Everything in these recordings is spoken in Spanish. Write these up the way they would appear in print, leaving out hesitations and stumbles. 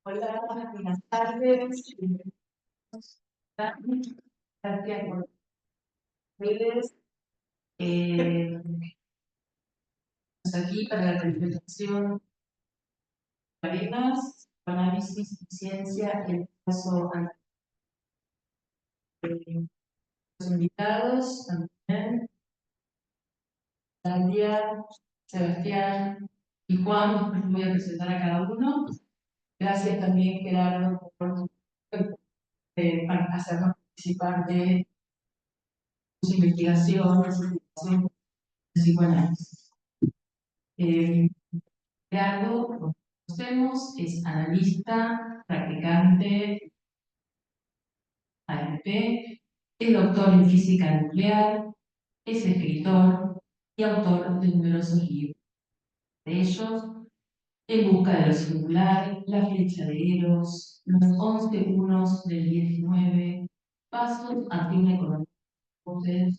Hola, buenas tardes. Gracias por ustedes. Estamos aquí para la presentación de arenas, análisis y ciencia, en el caso de los invitados también, Dalia, Sebastián y Juan. Después voy a presentar a cada uno. Gracias también, Gerardo, por hacernos participar de sus investigaciones de psicoanálisis. Gerardo, lo conocemos, es analista, practicante, AFP, es doctor en física nuclear, es escritor y autor de numerosos libros. De ellos, En busca de lo singular, La flecha de Eros, Los 11 unos del 19, Pasos hacia una economía de poder,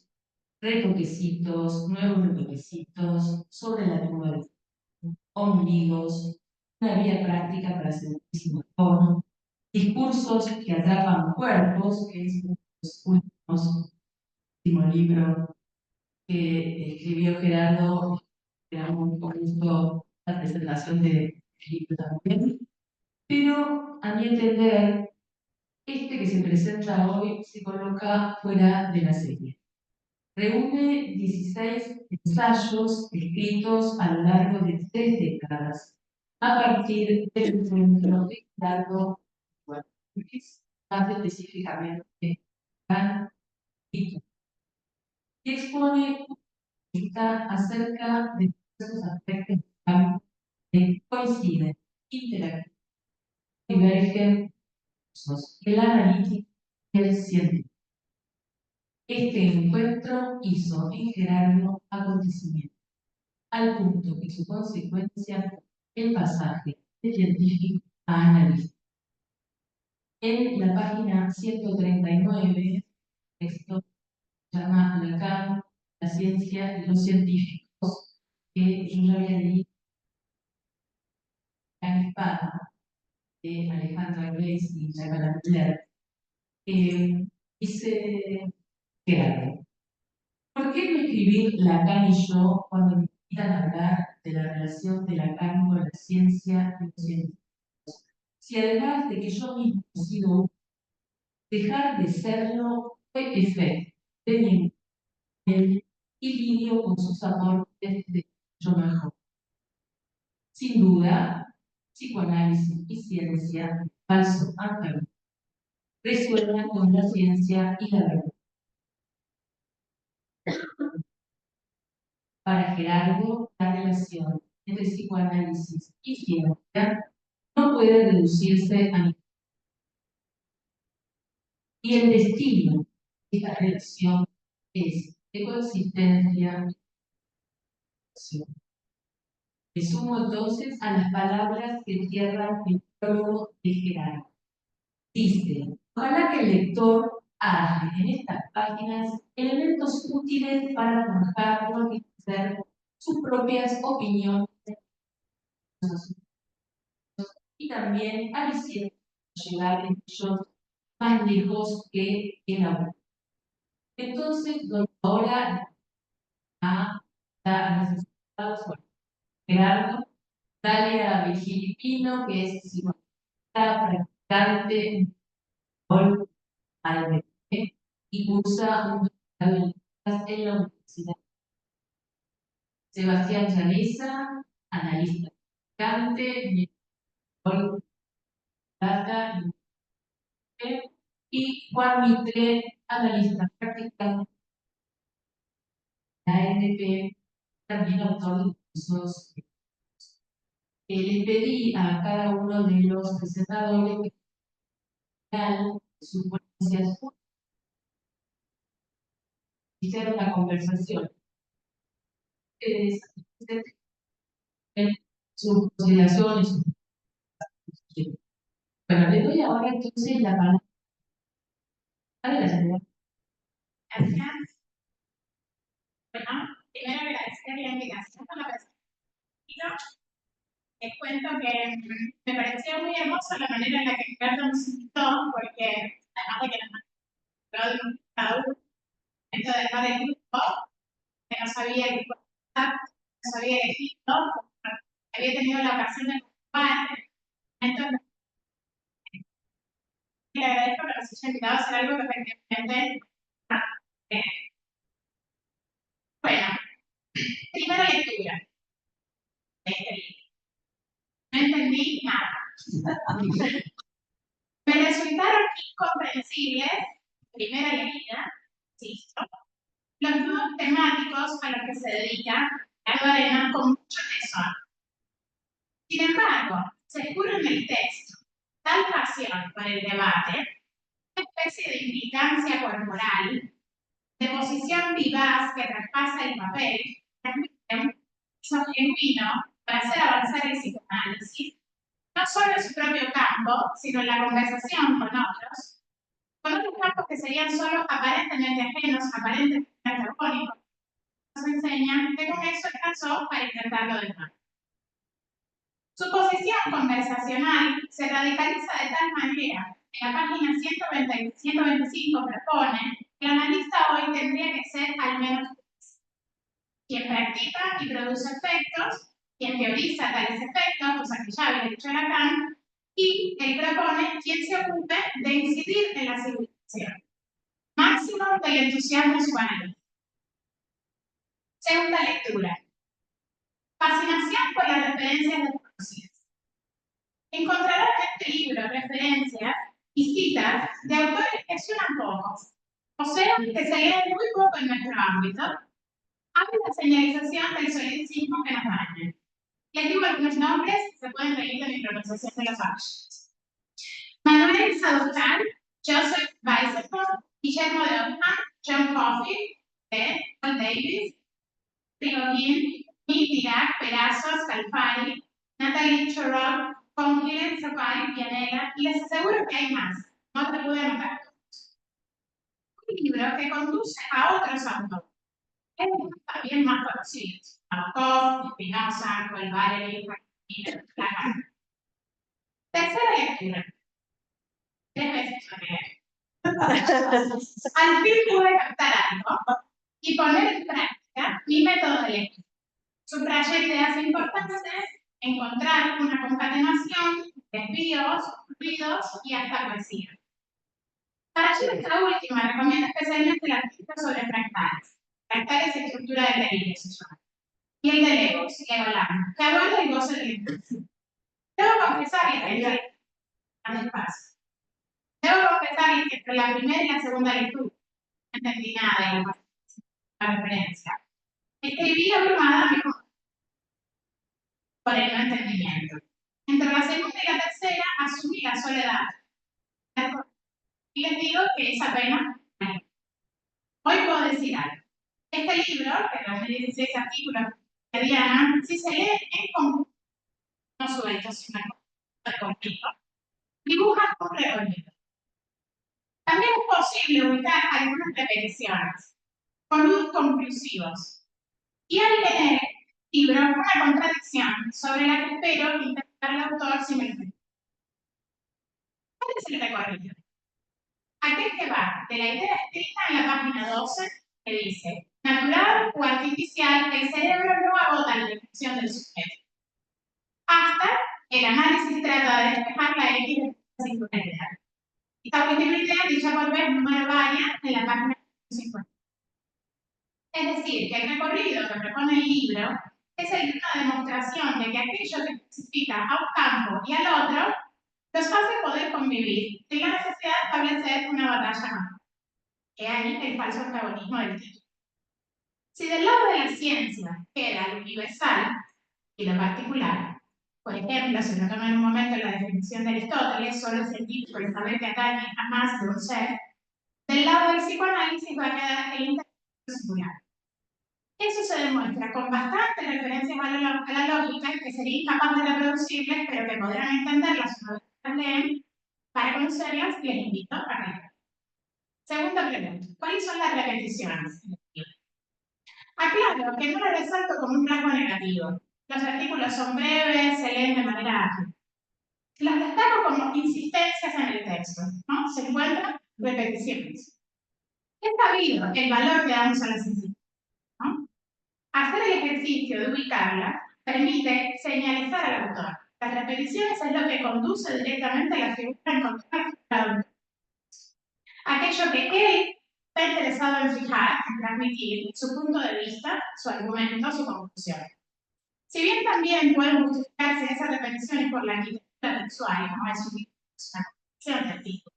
Retoquecitos, Nuevos retoquecitos, Sobre la tumba de Ombligos, Una vía práctica para sentirse mejor, Discursos que atrapan cuerpos, que es uno de los últimos libros que escribió Gerardo. Esperamos con gusto la presentación del libro también. Pero a mi entender, este que se presenta hoy se coloca fuera de la serie. Reúne 16 ensayos escritos a lo largo de 3 décadas, a partir del encuentro de Gerardo Luis, más específicamente, y expone acerca de esos aspectos que coinciden, interactúan, divergen, el analítico y el científico. Este encuentro hizo en Gerardo acontecimiento, al punto que su consecuencia fue el pasaje de científico a analista. En la página 139, texto se llama Lacan, la ciencia y los científicos, que yo ya había leído en Espada, de Alejandra Gleis y Jacques Leclerc, dice Gerardo: ¿por qué no escribir Lacan y yo cuando me invitan a hablar de la relación de Lacan con la ciencia y los científicos? Si además de que yo mismo he sido, dejar de serlo fue efecto de mi él y lidio con sus aportes de yo mejor. Sin duda, psicoanálisis y ciencia, falso antagonismo, resuelvan con la ciencia y la verdad. Para Gerardo, la relación entre psicoanálisis y ciencia no puede reducirse a ningún. Y el destino de esta relación es de consistencia y acción. Me sumo entonces a las palabras que cierran el prólogo de Gerardo. Dice: ojalá que el lector halle en estas páginas elementos útiles para forjar o enriquecer sus propias opiniones y también alicientes para llegar en ellos más lejos que el autor. Entonces, ahora a los resultados, bueno, Gerardo, Dalia Vigilipino, que es psicoanalista, practicante, al y cursa un doctorado en la universidad. Sebastián Llaneza, analista practicante, data, y Juan Mitre, analista practicante, la ANP, también autor de cursos. Les pedí a cada uno de los presentadores que hagan sus ponencias y hacer una conversación. Ustedes, sus consideraciones. Bueno, le doy ahora entonces la palabra a la señora. Gracias. Bueno, primero agradecer la invitación por la presentación. cuento que me pareció muy hermosa la manera en la que Ricardo nos invitó, porque además de que nos mandó de un cada uno, dentro del par del grupo, que no sabía el grupo, no sabía elegir, ¿no? Había tenido la ocasión de ocupar, entonces le agradezco que nos haya invitado a hacer algo que efectivamente. eh, bueno, primera lectura de este libro. No entendí nada. Me resultaron incomprensibles, primera línea, insisto, los nudos temáticos a los que se dedica Ricardo Arenas con mucho tesón. Sin embargo, se descubre en el texto tal pasión por el debate, una especie de implicancia corporal, de posición vivaz que traspasa el papel, un uso genuino para hacer avanzar el psicoanálisis, no solo en su propio campo, sino en la conversación con otros campos que serían solo aparentemente ajenos, aparentemente antagónicos, nos enseñan que con eso alcanzó para intentarlo de nuevo. Su posición conversacional se radicaliza de tal manera que en la página 125 propone que el analista hoy tendría que ser al menos quien practica y produce efectos, quien teoriza tales efectos, cosa que ya había dicho Lacan, y él propone quien se ocupe de incidir en la civilización. Máximo del entusiasmo psicoanalítico. Segunda lectura. Fascinación por las referencias desconocidas. Encontrarán en este libro referencias y citas de autores que suenan pocos, o sea, que se leen muy poco en nuestro ámbito, ante la señalización del solipsismo que nos daña. Les digo algunos nombres, se pueden reír de mi pronunciación de los apellidos. Manuel Sadokan, Joseph Weissenborn, Guillermo de Ockham, John Coffey, Paul Davis, Prigogine, Dirac, Perazos, Calfari, Natalie Chorov, Conklin, Zapay, Pianella, y les aseguro que hay más. No te pude anotar. Un libro que conduce a otros autores, también más conocidos. Nabokov, Spinoza, Colvare, Lacan. Tercera lectura. 3 veces Al fin pude captar algo y poner en práctica mi método de lectura. Subrayé ideas importantes, encontrar una concatenación, desvíos, ruidos y hasta poesía. Para hacer esta última, recomiendo especialmente el artículo sobre fractales. Fractales y estructura del delirio se llama. Y el de Lewis, Legolam, que aborda el goce del impulso. Debo confesarles que entre la primera y la segunda lectura no entendí nada de la referencia. Escribí abrumada por el no entendimiento. Entre la segunda y la tercera asumí la soledad. Y les digo que es apenas. Hoy puedo decir algo. Este libro, que reúne 16 artículos de Diana, si se lee en conjunto, no suelto, sino en conjunto, dibuja un recorrido. También es posible ubicar algunas repeticiones, con nudos conclusivos. Y al leer el libro, una contradicción sobre la que espero interpretar el autor si me lo permite. ¿Cuál es el recorrido? Aquel que va de la idea escrita en la página 12, que dice, natural o artificial, el cerebro no agota la descripción del sujeto. Hasta el análisis trata de despejar la X de la singularidad. Esta multiplicidad dicha por vez número varias en la página 50. Es decir, que el recorrido que propone el libro es una demostración de que aquello que especifica a un campo y al otro los hace poder convivir sin la necesidad de establecer una batalla más. Que ahí el falso antagonismo del título. Si del lado de la ciencia queda lo universal y lo particular, por ejemplo, si lo toman en un momento la definición de Aristóteles, solo es el título el saber que atañe a más de un ser, del lado del psicoanálisis va a quedar el interés singular. Eso se demuestra con bastantes referencias a la lógica que sería incapaz de reproducirles, pero que podrán entenderlas una vez que las leen. Para conocerlas, les invito a leer. Segunda pregunta, ¿cuáles son las repeticiones? Aclaro que no lo resalto como un rasgo negativo. Los artículos son breves, se leen de manera ágil. Las destaco como insistencias en el texto, ¿no? Se encuentran repeticiones. Es sabido el valor que damos a las insistencias, ¿no? Hacer el ejercicio de ubicarla permite señalizar al autor. Las repeticiones es lo que conduce directamente a la figura encontrada. Aquello que él está interesado en fijar, en transmitir su punto de vista, su argumento, su conclusión. Si bien también pueden justificarse esas repeticiones por la arquitectura textual, como es una concepción del tipo,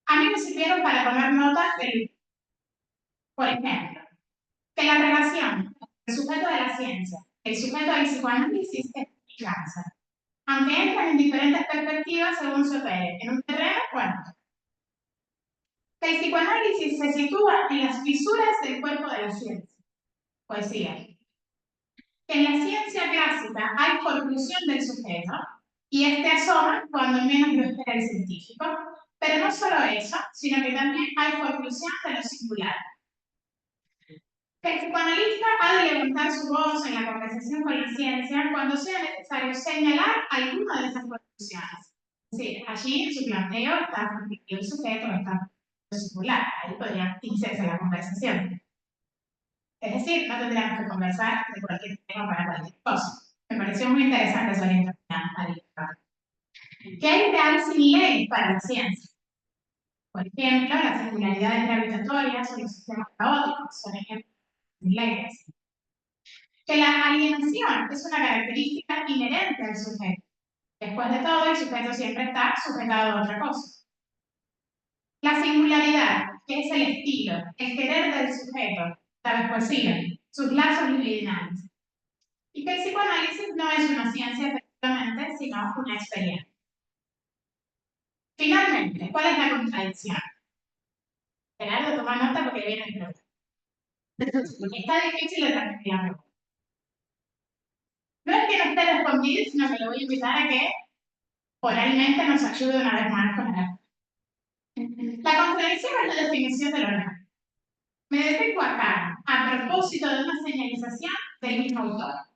a mí me sirvieron para tomar notas del, por ejemplo, que la relación entre el sujeto de la ciencia y el sujeto del psicoanálisis es cáncer, aunque entran en diferentes perspectivas según se opere, en un terreno o en otro. Que el psicoanálisis se sitúa en las fisuras del cuerpo de la ciencia, poesía. Que en la ciencia clásica hay conclusión del sujeto y este asoma cuando menos lo espera el científico, pero no solo eso, sino que también hay conclusión de lo singular. Que el psicoanalista ha de levantar su voz en la conversación con la ciencia cuando sea necesario señalar alguna de esas conclusiones. Es decir, allí en su planteo está el sujeto, está lo singular, ahí podría iniciarse la conversación. Es decir, no tendríamos que conversar de cualquier tema para cualquier cosa. Me pareció muy interesante esa orientación. ¿Qué hay real sin ley para la ciencia? Por ejemplo, las singularidades gravitatorias o los sistemas caóticos son ejemplos sin leyes. Que la alienación es una característica inherente al sujeto. Después de todo, el sujeto siempre está sujetado a otra cosa. La singularidad, que es el estilo, el querer del sujeto, la poesía, sus lazos libidinales. Y que el psicoanálisis no es una ciencia efectivamente, sino una experiencia. Finalmente, ¿cuál es la contradicción? Gerardo, toma nota porque viene el problema. Está difícil de transmitir la pregunta. No es que no esté respondido, sino que le voy a invitar a que oralmente nos ayude una vez más con la. La contradicción es la definición del órgano. Me detengo acá a propósito de una señalización del mismo autor.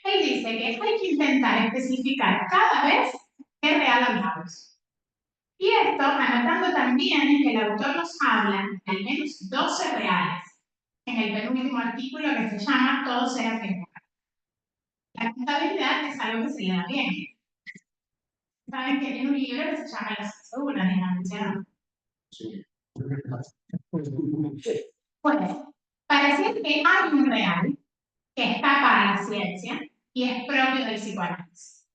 Él dice que hay que intentar especificar cada vez qué real hablamos. Y esto anotando también que el autor nos habla de al menos 12 reales en el penúltimo artículo que se llama Todo será temporal. La contabilidad es algo que se le da bien. Saben que tiene un libro que se llama Las Seguras, y la mencionó. Pues, parecía que hay un real que está para la ciencia y es propio del psicoanálisis.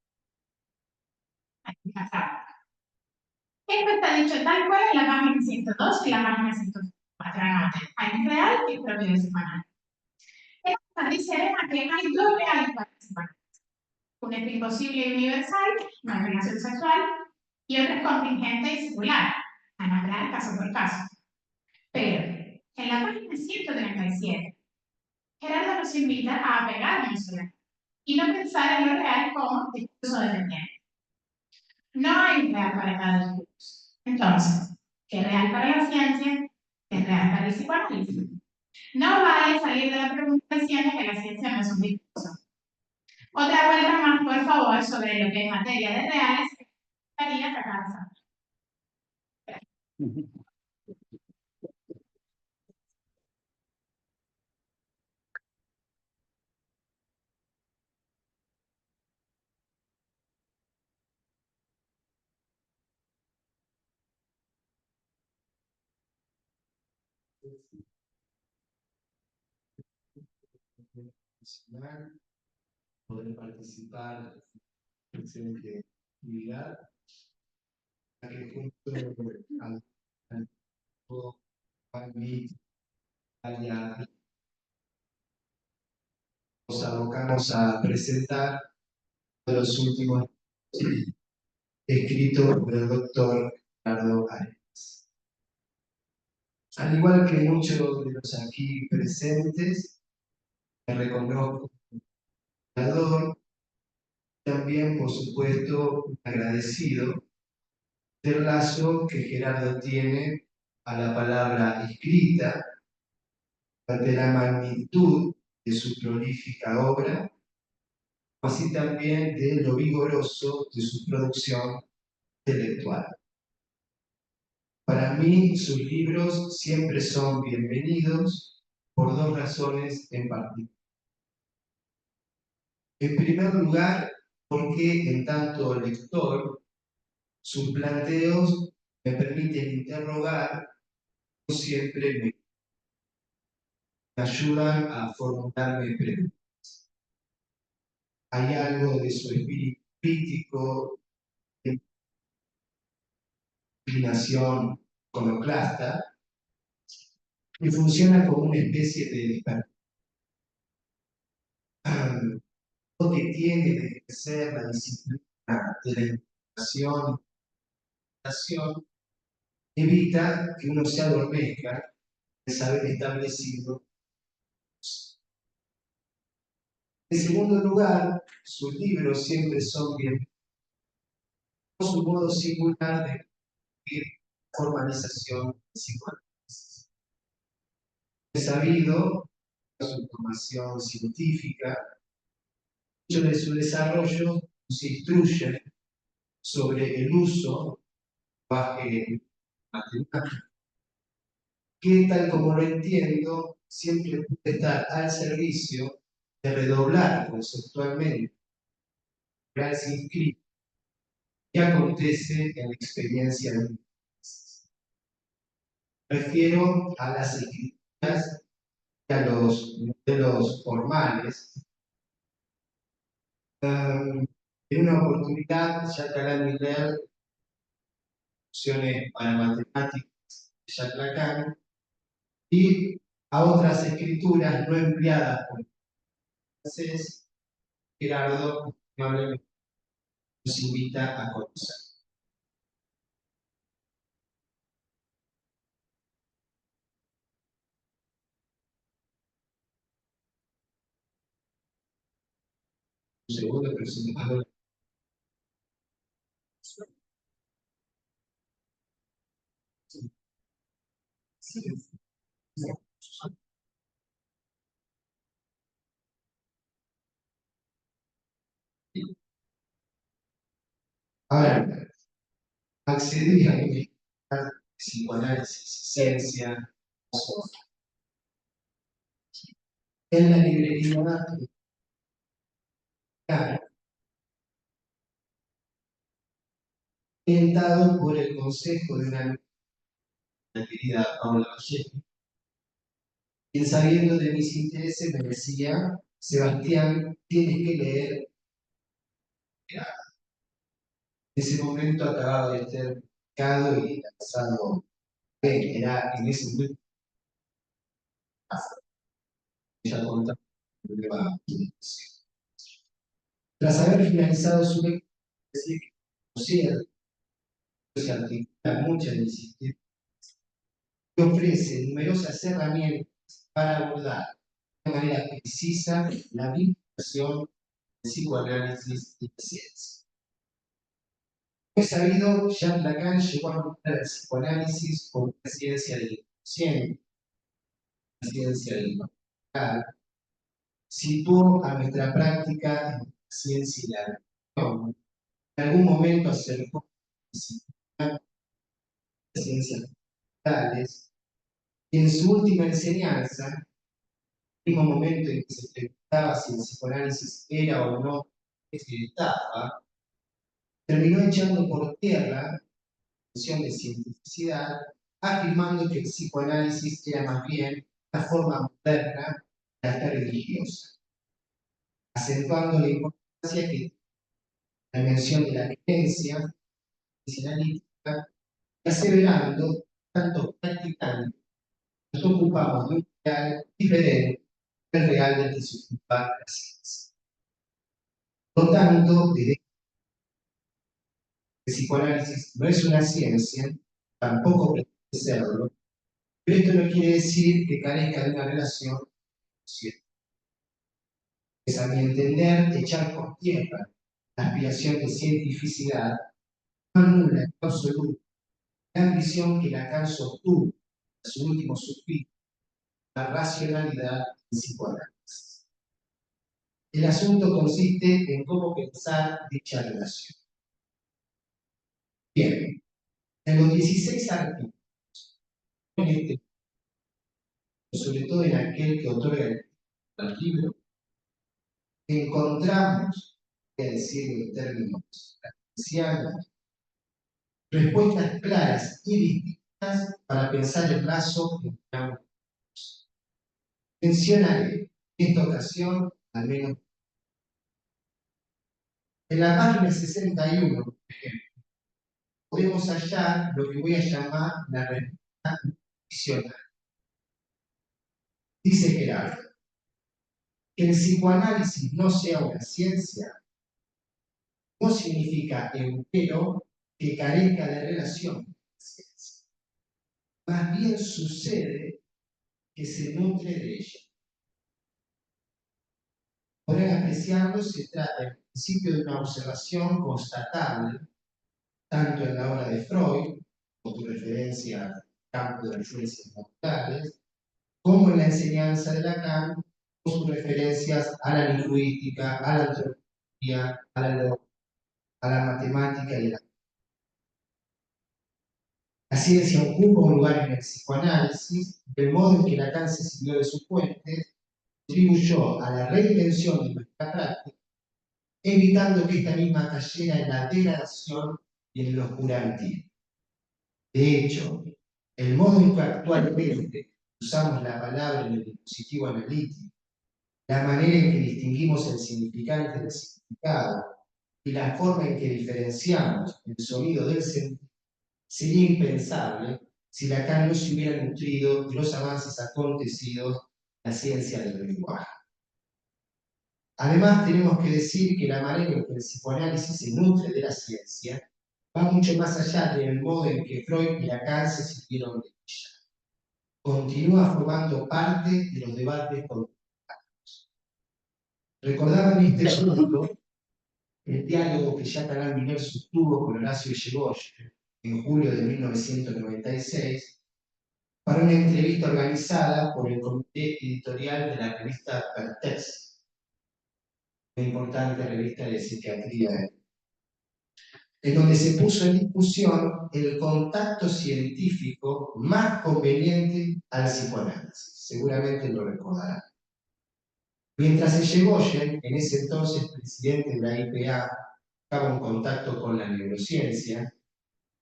Esto está dicho tal cual en la página 102 y la página 104. Hay un real que es propio del psicoanálisis. Esto dice además que hay dos reales para el psicoanálisis. Uno es imposible y universal, no es relación sexual, y otro es contingente y singular, analizar caso por caso. Pero, en la página 137, Gerardo nos invita a apegarnos a la y no pensar en lo real como discurso dependiente. No hay real para cada discurso. Entonces, ¿qué es real para la ciencia? ¿Qué es real para el psicoanálisis? No vale salir de la pregunta diciendo que la ciencia no es un discurso. Otra vuelta más, por favor, sobre lo que en materia de reales estaría sacada. Poder participar en esa actividad, que junto al nos abocamos a presentar los últimos escritos del doctor Ricardo Arenas. Al igual que muchos de los aquí presentes, me reconozco como creador, también, por supuesto, agradecido del lazo que Gerardo tiene a la palabra escrita, ante la magnitud de su prolífica obra así también de lo vigoroso de su producción intelectual. Para mí, sus libros siempre son bienvenidos por dos razones en particular. En primer lugar, porque en tanto lector, sus planteos me permiten interrogar, no siempre me ayudan a formularme preguntas. Hay algo de su espíritu crítico, de inclinación iconoclasta, que funciona como una especie de despertar que tiene de ejercer la disciplina de la interpretación, evita que uno se adormezca el saber establecido. En segundo lugar, sus libros siempre son bien, su modo singular de vivir formalización psicoanalítica. Es sabido, su formación científica, mucho de su desarrollo se instruye sobre el uso del lenguaje matemático, que tal como lo entiendo, siempre puede estar al servicio de redoblar conceptualmente el inscrito que acontece en la experiencia de un. Refiero a las escrituras y a los modelos formales. En una oportunidad, Jacques Alain Miller, opciones para matemáticas de Jacques Lacan, y a otras escrituras no empleadas por el francés, Gerardo probablemente nos invita a conocer. Un segundo, pero si me hago. Ahora, accedí a mi psicoanálisis, ciencia, en la librería orientado por el consejo de una la querida Paula Vallejo, quien sabiendo de mis intereses me decía: Sebastián, tienes que leer. En ese momento acababa de ser publicado y lanzado, era en ese momento, ya contaba el problema. Tras haber finalizado su lectura, decía que conocía, se articula muchas disciplinas que ofrece numerosas herramientas para abordar de manera precisa la vinculación del psicoanálisis y la ciencia. Como es sabido, Jacques Lacan llegó a nombrar el psicoanálisis como una ciencia del inconsciente, una ciencia del incorporal, situó a nuestra práctica en la ciencia y la religión. En algún momento acercó a las ciencias naturales, y en su última enseñanza, en el mismo momento en que se preguntaba si el psicoanálisis era o no etapa, terminó echando por tierra la noción de cientificidad, afirmando que el psicoanálisis era más bien una forma moderna de la fe religiosa, acentuando la importancia que la mención de la creencia analítica, y aseverando tanto practicando nos ocupamos de un real diferente del real del que se ocupa la ciencia. Por lo tanto, el psicoanálisis no es una ciencia, tampoco pretende serlo, pero esto no quiere decir que carezca de una relación con la ciencia. Es a mi entender echar por tierra la aspiración de cientificidad, no anula en absoluto la ambición que Lacan sostuvo en su último suspiro, la racionalidad del psicoanálisis. El asunto consiste en cómo pensar dicha relación. Bien, en los 16 artículos, en este, sobre todo en aquel que otorga el libro, encontramos, voy a decirlo en términos ancianos, respuestas claras y distintas para pensar el lazo entre ambos. Mencionaré en esta ocasión, al menos en la página 61, por ejemplo, podemos hallar lo que voy a llamar la respuesta visionaria. Dice Gerardo, que el psicoanálisis no sea una ciencia no significa, empero, que carezca de relación con la ciencia. Más bien sucede que se nutre de ella. Por apreciarlo, se trata en principio de una observación constatable, tanto en la obra de Freud, con tu referencia al campo de las ciencias naturales, como en la enseñanza de Lacan, con sus referencias a la lingüística, a la antropología, a la matemática y a la... La ciencia ocupa un lugar en el psicoanálisis, del modo en que Lacan se sirvió de sus fuentes, contribuyó a la reinvención de nuestra práctica, evitando que esta misma cayera en la degradación y en el oscurantismo. De hecho, el modo en que actualmente usamos la palabra en el dispositivo analítico, la manera en que distinguimos el significante del significado y la forma en que diferenciamos el sonido del sentido, sería impensable si Lacan no se hubiera nutrido de los avances acontecidos en la ciencia del lenguaje. Además, tenemos que decir que la manera en que el psicoanálisis se nutre de la ciencia va mucho más allá del modo en que Freud y Lacan se sirvieron de ella. Continúa formando parte de los debates contemporáneos. Recordaba en este punto el diálogo que Jacques Alain Miller sostuvo con Horacio Irigoyen en julio de 1996 para una entrevista organizada por el comité editorial de la revista Pertex, una importante revista de psiquiatría, en donde se puso en discusión el contacto científico más conveniente al psicoanálisis. Seguramente lo recordarán. Mientras Irigoyen, en ese entonces presidente de la IPA, buscaba un contacto con la neurociencia,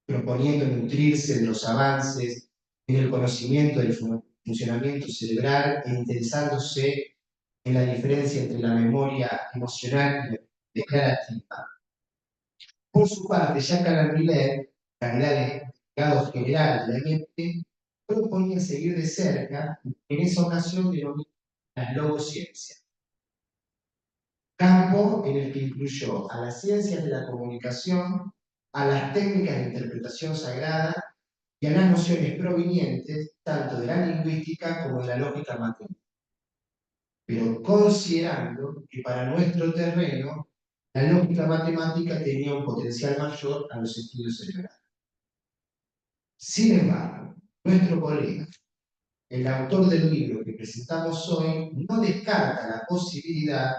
proponiendo nutrirse de los avances en el conocimiento del funcionamiento cerebral e interesándose en la diferencia entre la memoria emocional y la declarativa. Por su parte, Jacques Alain Miller, calidad de delegado general de la IEP, proponía seguir de cerca, en esa ocasión, denominada las logociencias, campo en el que incluyó a las ciencias de la comunicación, a las técnicas de interpretación sagrada y a las nociones provenientes tanto de la lingüística como de la lógica matemática, pero considerando que para nuestro terreno la lógica matemática tenía un potencial mayor a los estudios cerebrales. Sin embargo, nuestro colega, el autor del libro que presentamos hoy, no descarta la posibilidad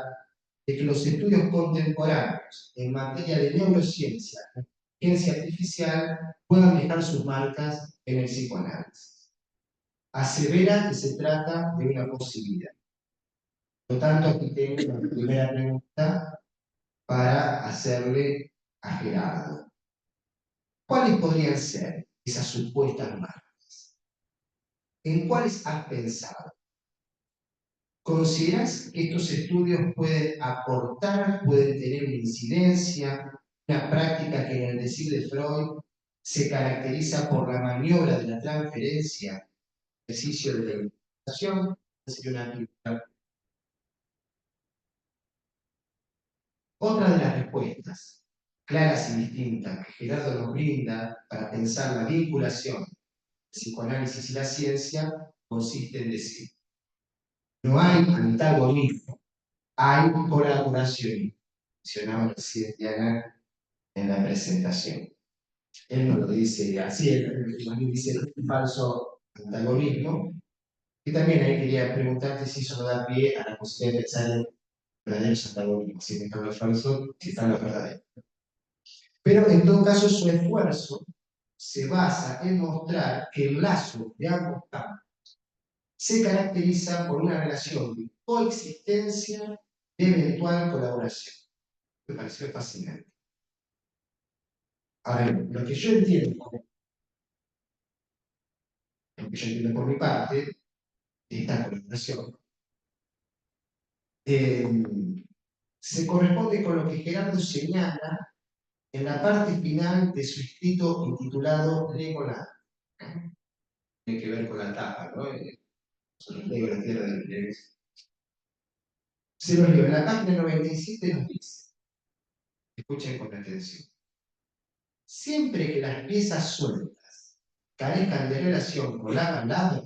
de que los estudios contemporáneos en materia de neurociencia y ciencia artificial puedan dejar sus marcas en el psicoanálisis. Asevera que se trata de una posibilidad. Por lo tanto, aquí tengo la primera pregunta para hacerle a Gerardo. ¿Cuáles podrían ser esas supuestas marcas? ¿En cuáles has pensado? ¿Consideras que estos estudios pueden aportar, pueden tener una incidencia, una práctica que en el decir de Freud se caracteriza por la maniobra de la transferencia, ejercicio de la interpretación? Sería una pregunta. Otra de las respuestas claras y distintas que Gerardo nos brinda para pensar la vinculación del psicoanálisis y la ciencia consiste en decir: no hay antagonismo, hay colaboración. Mencionaba recién Diana en la presentación. Él no lo dice así, él dice un falso antagonismo. Y también ahí quería preguntarte si eso no da pie a la posibilidad de pensar en verdaderos antagonismos, si están los falsos, si están los verdaderos. Pero en todo caso su esfuerzo se basa en mostrar que el lazo de ambos campos se caracteriza por una relación de coexistencia de eventual colaboración. Me pareció fascinante. Ahora, lo que yo entiendo por mi parte, de esta colaboración, se corresponde con lo que Gerardo señala en la parte final de su escrito intitulado Legoland. Tiene que ver con la tapa, ¿no? Sobre el Lego, la tierra del Lego. Se los leo. En la página 97 nos dice, escuchen con atención, siempre que las piezas sueltas carezcan de relación con la palabra,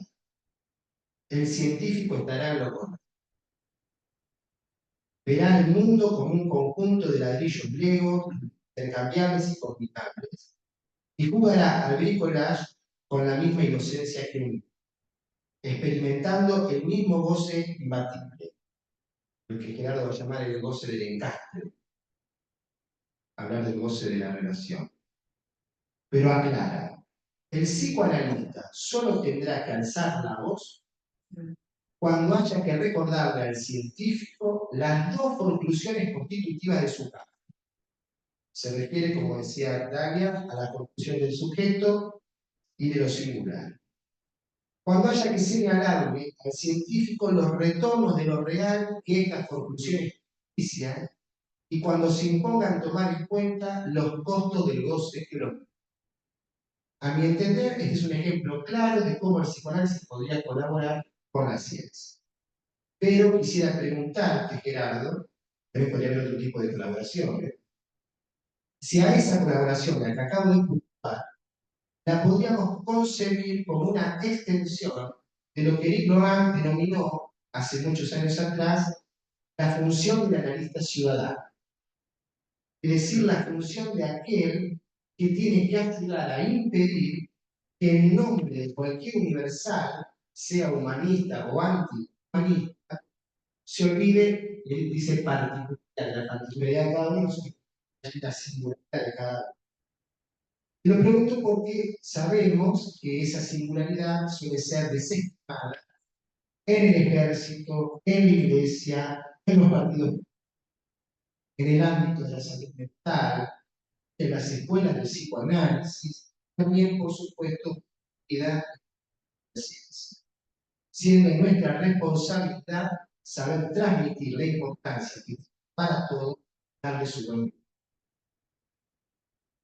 el científico estará en lo correcto. Verá el mundo como un conjunto de ladrillos Lego intercambiables y combinables, y jugará al bricolage con la misma inocencia que un, experimentando el mismo goce imbatible, lo que Gerardo va a llamar el goce del encaje, hablar del goce de la relación. Pero aclara, el psicoanalista solo tendrá que alzar la voz cuando haya que recordarle al científico las dos conclusiones constitutivas de su campo. Se refiere, como decía Dalia, a la conclusión del sujeto y de lo singular. Cuando haya que señalarle al científico los retornos de lo real que estas conclusiones propician y cuando se impongan tomar en cuenta los costos del goce que lo. A mi entender, este es un ejemplo claro de cómo el psicoanálisis podría colaborar con la ciencia. Pero quisiera preguntarte, Gerardo, también podría haber otro tipo de colaboración, si a esa colaboración de la que acabo de ocupar, la podríamos concebir como una extensión de lo que Eric Lohan denominó hace muchos años atrás la función del analista ciudadano. Es decir, la función de aquel que tiene que ayudar a impedir que en nombre de cualquier universal, sea humanista o antihumanista, se olvide, él dice particular, la particularidad de cada uno, la singularidad de cada uno. Lo pregunto porque sabemos que esa singularidad suele ser desestimada en el ejército, en la iglesia, en los partidos, en el ámbito de la salud mental, en las escuelas del psicoanálisis, también, por supuesto, queda la ciencia. Siendo nuestra responsabilidad saber transmitir la importancia que para todos darle su nombre.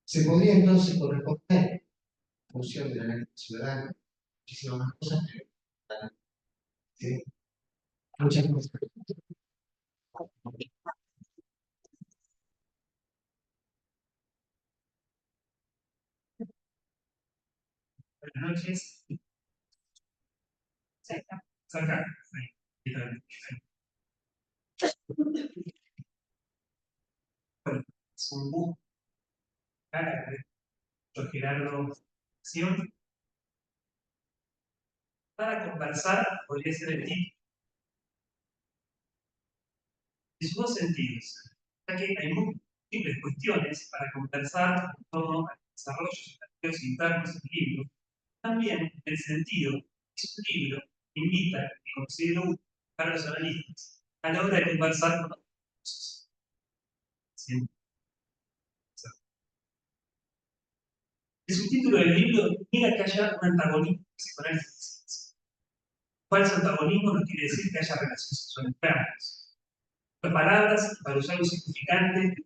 Se podría entonces corresponder la función del analista ciudadano, muchísimas más cosas, pero ¿sí? Muchas gracias. Buenas noches. Saca. Bueno, es un gusto con Gerardo Sion para conversar, podría ser el título, en sus dos sentidos, ya que hay múltiples cuestiones para conversar en torno al desarrollo de estrategias internos del libro. También el sentido es un libro que invita y considero útil para los analistas a la hora de conversar con otros. El subtítulo del libro niega que haya un antagonismo psicoanálisis. Falso antagonismo no quiere decir que haya relaciones sexuales enfermas. Las palabras, para usar un significante del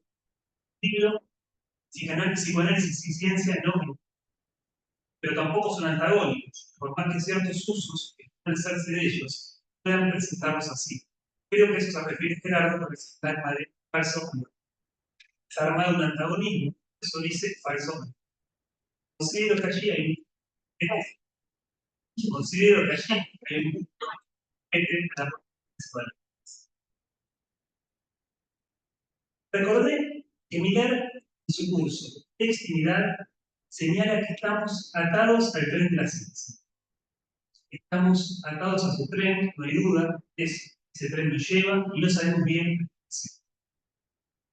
libro, psicoanálisis y ciencia no, pero tampoco son antagónicos, por más que ciertos usos que pueden hacerse de ellos puedan presentarlos así. Creo que eso se refiere a Gerardo porque se está de falso. Se ha armado un antagonismo, eso dice falso. Considero que allí hay considero que allí hay un punto entre la sexual. Recordé que Miller, en su curso Textilidad, señala que estamos atados al tren de la ciencia. Estamos atados a su tren, no hay duda, ese tren nos lleva y no sabemos bien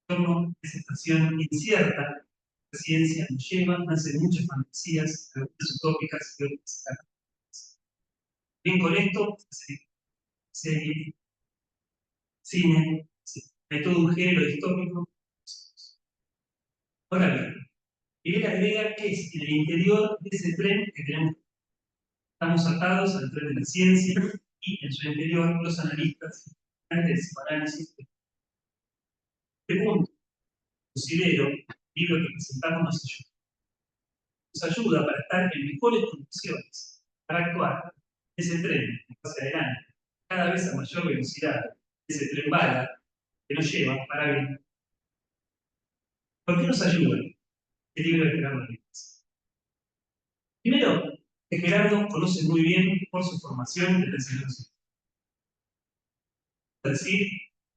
torno a esa estación incierta, la ciencia nos lleva, nace muchas fantasías, algunas utópicas y otras catastróficas. Bien, con esto, serie, cine, hay todo un género distópico. Ahora bien, Miguel agrega que es en el interior de ese tren que tenemos. Estamos atados al tren de la ciencia y en su interior los analistas del psicoanálisis. Segundo, considero que el libro que presentamos nos ayuda para estar en mejores condiciones para actuar. Ese tren que pasa adelante, cada vez a mayor velocidad, ese tren bala que nos lleva para bien. ¿Por qué nos ayuda el libro de Gerardo Rivas? Primero, que Gerardo conoce muy bien por su formación de la enseñanza. Es decir,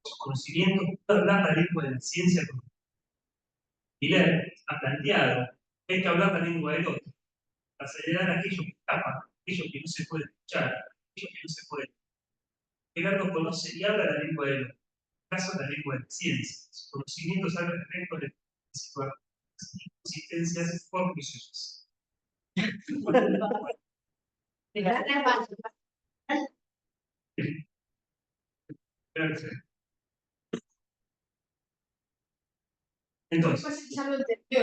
su conocimiento puede hablar la lengua de la ciencia. Miller ha planteado que hay que hablar la lengua del otro, para acelerar aquello que escapa, aquello que no se puede escuchar, aquello que no se puede. Gerardo conoce y habla la lengua del otro, en este caso la lengua de la ciencia, sus conocimientos al respecto de las inconsistencias fortuitas. Entonces, ya lo entendió.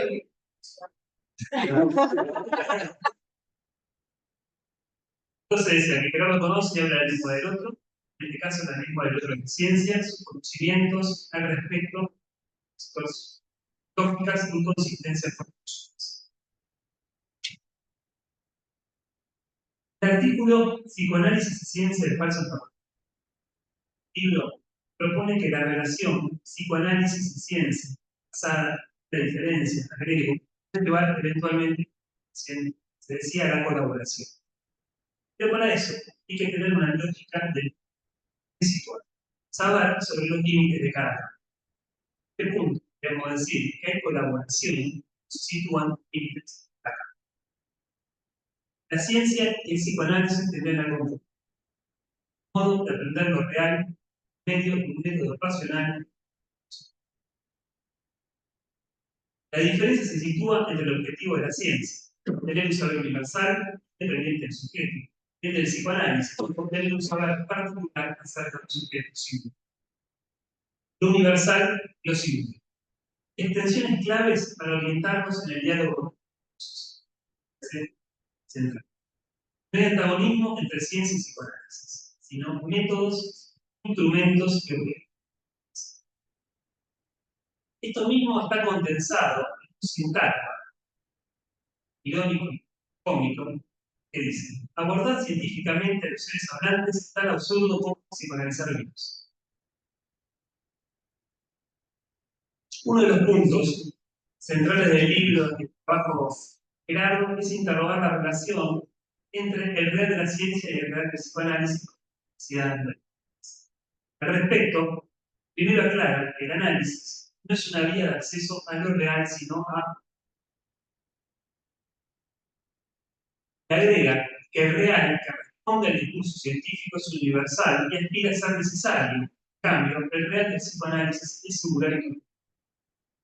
entonces decía que Gerardo conoce y habla la lengua del otro, en este caso la lengua del otro de ciencia, sus conocimientos al respecto de las lógicas inconsistencias fortuitas. El artículo Psicoanálisis y Ciencia del Falso Trabajo. El libro propone que la relación psicoanálisis y ciencia, basada en la diferencia, agrego, puede llevar eventualmente, se decía, a la colaboración. Pero para eso hay que tener una lógica del situar, saber sobre los límites de cada campo. ¿Qué punto? Debemos decir que hay colaboración, sitúan límites de cada campo. La ciencia y el psicoanálisis tendrán algo común. Modo de aprender lo real, medio de un método racional. La diferencia se sitúa entre el objetivo de la ciencia, tener un saber universal, dependiente del sujeto, y el del psicoanálisis, tener un saber particular acerca del sujeto singular. Lo universal, lo singular. Extensiones claves para orientarnos en el diálogo central. No hay antagonismo entre ciencia y psicoanálisis, sino métodos, instrumentos y objetos. Esto mismo está condensado en un sintagma irónico y cómico que dice: abordar científicamente a los seres hablantes es tan absurdo como psicoanalizar vivos. Uno de los puntos centrales del libro de trabajo Gerardo es interrogar la relación entre el real de la ciencia y el real del psicoanálisis. Al respecto, primero aclara que el análisis no es una vía de acceso a lo real, sino a. Agrega que el real que responde al discurso científico es universal y aspira a ser necesario. En cambio, el real del psicoanálisis es singular y concreto.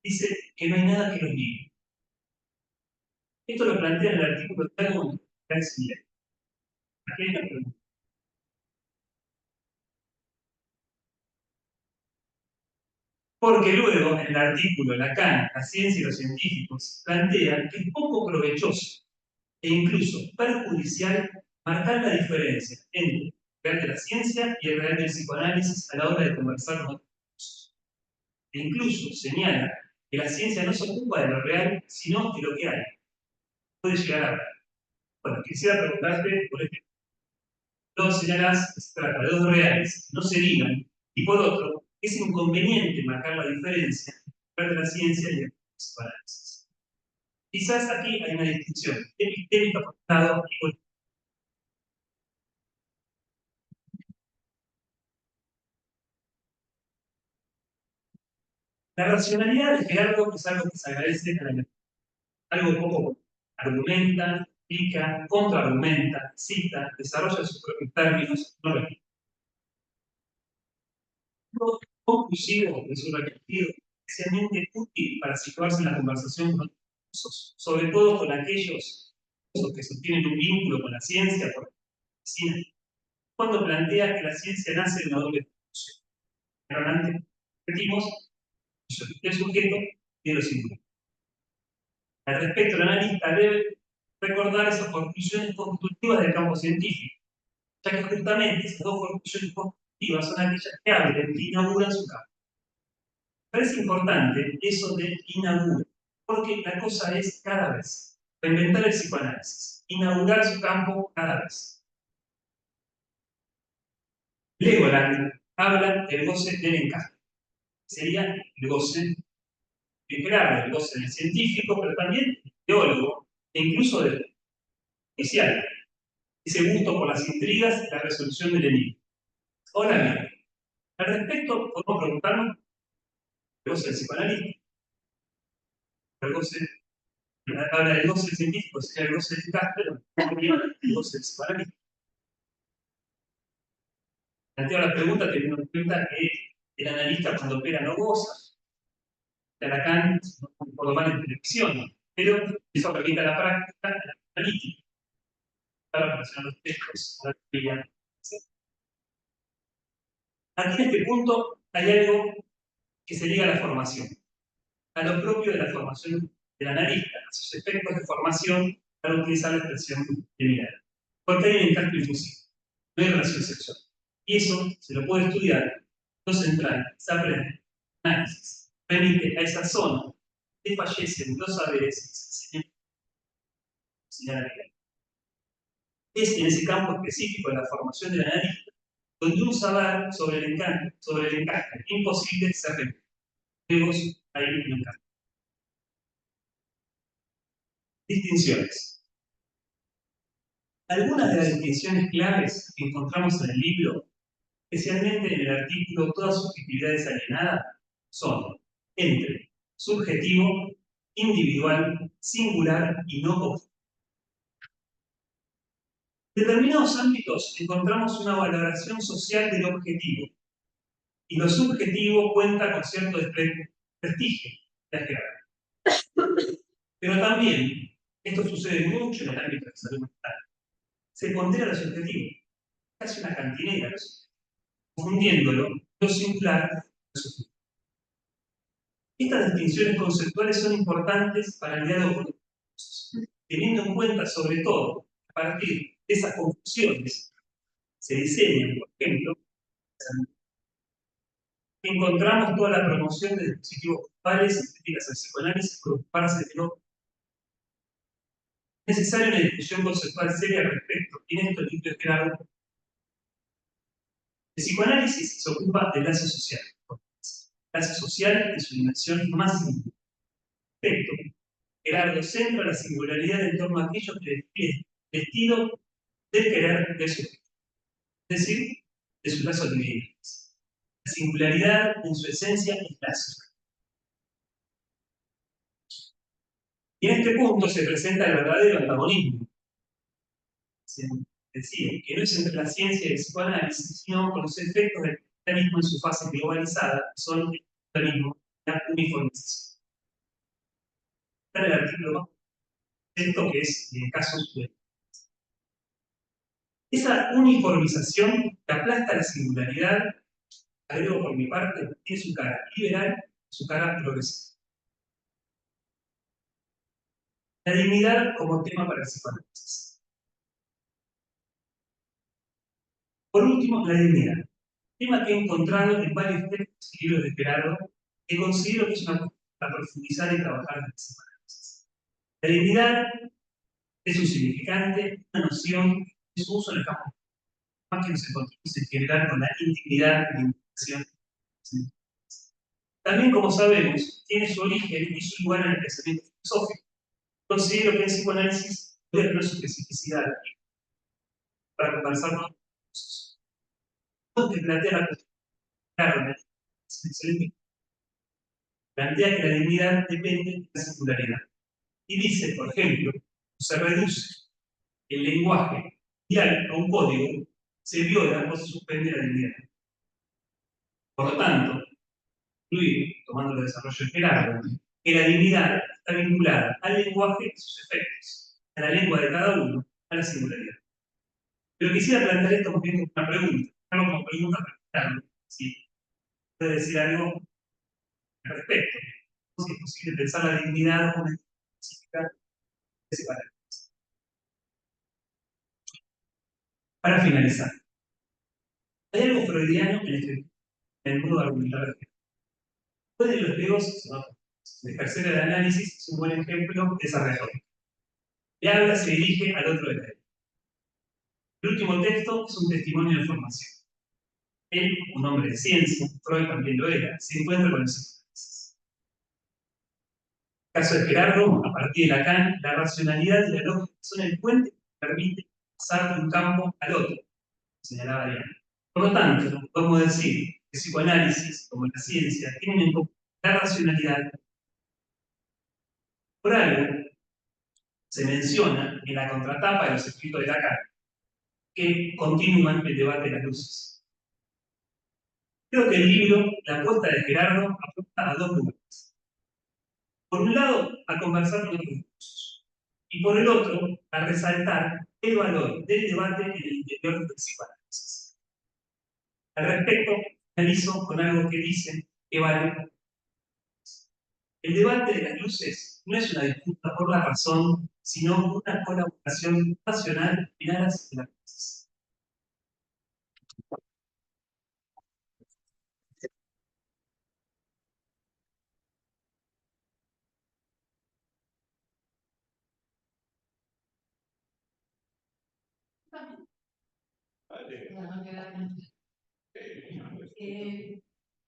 Dice que no hay nada que lo niegue. Esto lo plantea en el artículo de Lacan de Miller. Aquí hay una pregunta. Porque luego, en el artículo Lacan, la ciencia y los científicos plantean que es poco provechoso e incluso perjudicial marcar la diferencia entre el real de la ciencia y el real del psicoanálisis a la hora de conversar con otros. E incluso señala que la ciencia no se ocupa de lo real, sino de lo que hay. Puede llegar a ver. Bueno, quisiera preguntarte, por ejemplo, dos señalas que se trata de dos reales, no se digan, y por otro, es inconveniente marcar la diferencia entre la ciencia y el psicoanálisis. Quizás aquí hay una distinción epistémica por un lado y por otro. La racionalidad de Gerardo es algo que se agradece a la lectura. Algo poco argumenta, explica, contraargumenta, cita, desarrolla sus propios términos, no repite. conclusivo de su recorrido, especialmente útil para situarse en la conversación con otros, sobre todo con aquellos que sostienen un vínculo con la ciencia, por la medicina, cuando plantea que la ciencia nace de una doble función. Pero antes repetimos el sujeto y lo singular. Al respecto, el analista debe recordar esas conclusiones constitutivas del campo científico, ya que justamente esas dos conclusiones constitutivas son aquellas que abren y inauguran su campo. Parece importante eso de inaugurar, porque la cosa es cada vez. Reinventar el psicoanálisis, inaugurar su campo cada vez. Legoland habla del goce del encaje. Sería el goce literal, el goce del científico, pero también del teólogo, e incluso del oficial. Ese gusto por las intrigas y la resolución del enigma. Ahora bien, al respecto podemos preguntarnos el goce del psicoanalista, el goce, habla del goce científico, sería el goce del encaje, pero también el goce del psicoanalista. Planteo la pregunta teniendo en cuenta que el analista cuando opera no goza. Lacan, por lo mal en televisión, pero eso permite la práctica, la analítica, para relacionar los textos, la teoría. Aquí en este punto hay algo que se liga a la formación, a lo propio de la formación del analista, a sus efectos de formación para utilizar la expresión de mirada. Porque hay un encanto infusivo, no hay relación sexual. Y eso se lo puede estudiar, lo central, se aprende, análisis, remite a esa zona que fallecen los saberes y es en ese campo específico de la formación del analista donde un saber sobre el encaje imposible se repite. Luego hay un encaje. Distinciones. Algunas de las distinciones claves que encontramos en el libro, especialmente en el artículo Toda subjetividad es alienada, son entre subjetivo, individual, singular y no objetivo. En determinados ámbitos encontramos una valoración social del objetivo, y lo subjetivo cuenta con cierto prestigio de jerarquía. Pero también, esto sucede mucho en el ámbito de la salud mental, se pondera lo subjetivo, casi una cantinera, confundiéndolo lo singular con lo subjetivo. Estas distinciones conceptuales son importantes para el diálogo con los otros, teniendo en cuenta sobre todo, a partir de esas confusiones, se diseñan, por ejemplo, encontramos toda la promoción de dispositivos grupales y críticas al psicoanálisis por ocuparse de lo necesaria una discusión conceptual seria al respecto, y en esto el libro es claro. El psicoanálisis se ocupa del lazo social. El lazo social es su dimensión más simple. Respecto, Gerardo centra la singularidad en torno a aquello que describe el estilo del querer del sujeto, es decir, de sus lazos divididos. La singularidad en su esencia es lazo. Y en este punto se presenta el verdadero antagonismo. Se decía que no es entre la ciencia y el psicoanálisis, sino con los efectos del capitalismo en su fase globalizada, que son el capitalismo y la uniformización. Está en el artículo 2, esto que es en el caso de esa uniformización que aplasta la singularidad, agrego por mi parte, tiene su cara liberal y su cara progresiva. La dignidad como tema para el psicoanálisis. Por último, la dignidad. Tema que he encontrado en varios textos y libros de Gerardo, que considero que es una para profundizar y trabajar en el psicoanálisis. La dignidad es un significante, una noción, es su uso en el campo, más que nos encontramos en general con la intimidad y la implicación. También, como sabemos, tiene su origen y su lugar en el pensamiento filosófico. Considero que el psicoanálisis puede tener su especificidad para conversar con nosotros. Donde plantea la cuestión, claro, es excelente. Plantea que la dignidad depende de la singularidad. Y dice, por ejemplo, se reduce el lenguaje diario a un código, se viola o se suspende la dignidad. Por lo tanto, concluir, tomando el desarrollo de Gerardo, que la dignidad está vinculada al lenguaje y sus efectos, a la lengua de cada uno, a la singularidad. Pero quisiera plantear esto como una pregunta, algo como pregunta para Gerardo, si puede decir algo al respecto. Si es posible pensar la dignidad como una específica de separar. Para finalizar, hay algo freudiano en el modo de argumentar de Gerardo. Pueden los griegos, ¿no?, ejercer el análisis, es un buen ejemplo de esa retórica. Y habla, se dirige al otro extremo. El último texto es un testimonio de formación. Él, un hombre de ciencia, Freud también lo era, se encuentra con los psicoanálisis. En el caso de Gerardo, a partir de Lacan, la racionalidad y la lógica son el puente que permite pasar de un campo al otro, señalaba Diana. Por lo tanto, podemos decir que el psicoanálisis, como la ciencia, tienen en común la racionalidad. Por algo, se menciona en la contratapa de los escritos de Lacan que continúan el debate de las luces. Creo que el libro, la apuesta de Gerardo, apunta a dos lugares. Por un lado, a conversar con otros recursos, y por el otro, a resaltar el valor del debate en el interior del psicoanálisis. Al respecto, finalizo con algo que dice que vale. El debate de las luces no es una disputa por la razón, sino una colaboración racional en aras de la justicia.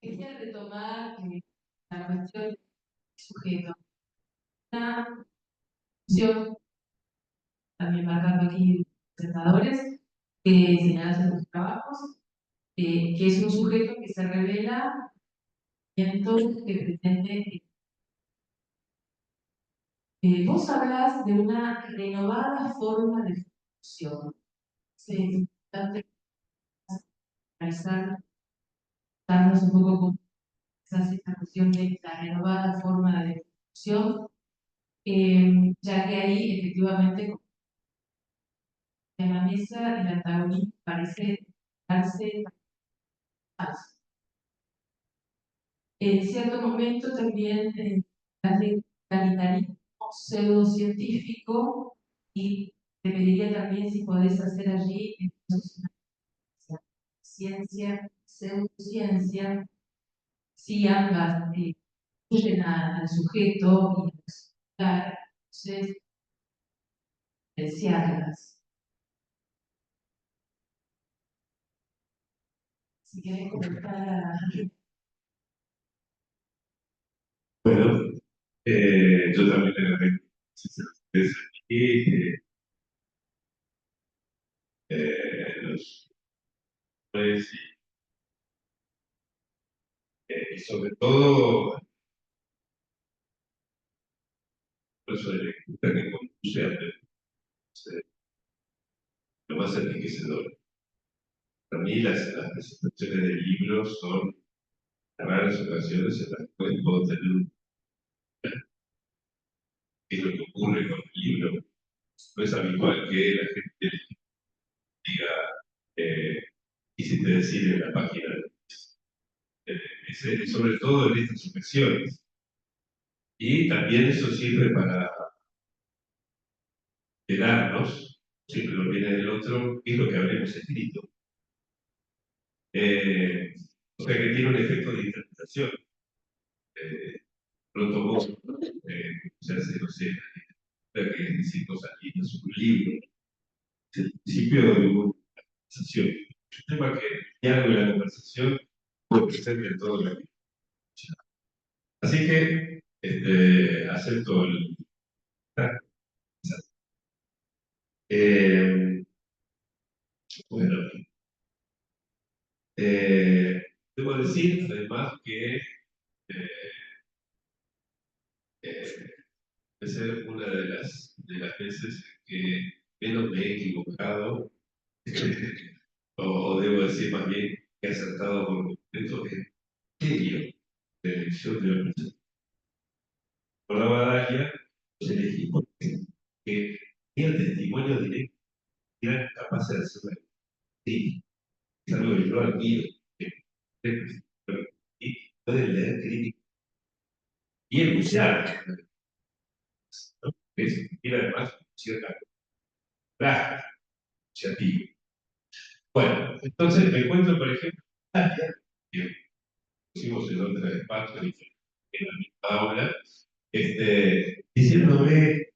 Quería retomar la cuestión del sujeto. Una cuestión, también marcando aquí presentadores, que señalan en sus trabajos, que es un sujeto que se revela en todo que pretende. Vos hablas de una renovada forma de función. Es importante analizar, darnos un poco con esa cuestión de la renovada forma de función, ya que ahí efectivamente en la mesa el antagonismo parece darse más. En cierto momento también el totalitarismo pseudocientífico, y te pediría también si podés hacer allí entonces, una ciencia, pseudociencia, si ambas incluyen al sujeto y a entonces diferenciarlas. Si querés comentar. Bueno, yo también le agradezco aquí los pues, y sobre todo eso de lectura que conduce a lo más enriquecedor. Para mí las presentaciones del libro son raras ocasiones en las cuales puedo tener qué es lo que ocurre con el libro. No es habitual que la gente diga quisiste decir en la página. Sobre todo en estas ocasiones. Y también eso sirve para quedarnos, siempre lo viene del otro, qué es lo que habremos escrito. O sea que tiene un efecto de interpretación. Pronto vos, se hace, no sé, que decir cosas lindas sobre un libro. Es el principio de una conversación. Es un tema que el diálogo y la conversación puede ser de todo lo que. Así que acepto el. Bueno, debo decir además que es una de las veces que menos me he equivocado, o debo decir más bien que he acertado por completo en serio posición de la persona. Por la Badalia, los elegí porque tenían testimonio directo, eran capaces de hacerlo. Sí, es algo que yo admiro. Y pueden leer críticas y enunciar, ¿no? Y además cierta práctica, iniciativa. Bueno, entonces me encuentro, por ejemplo, que pusimos en otra espacio, en la misma aula, diciéndome,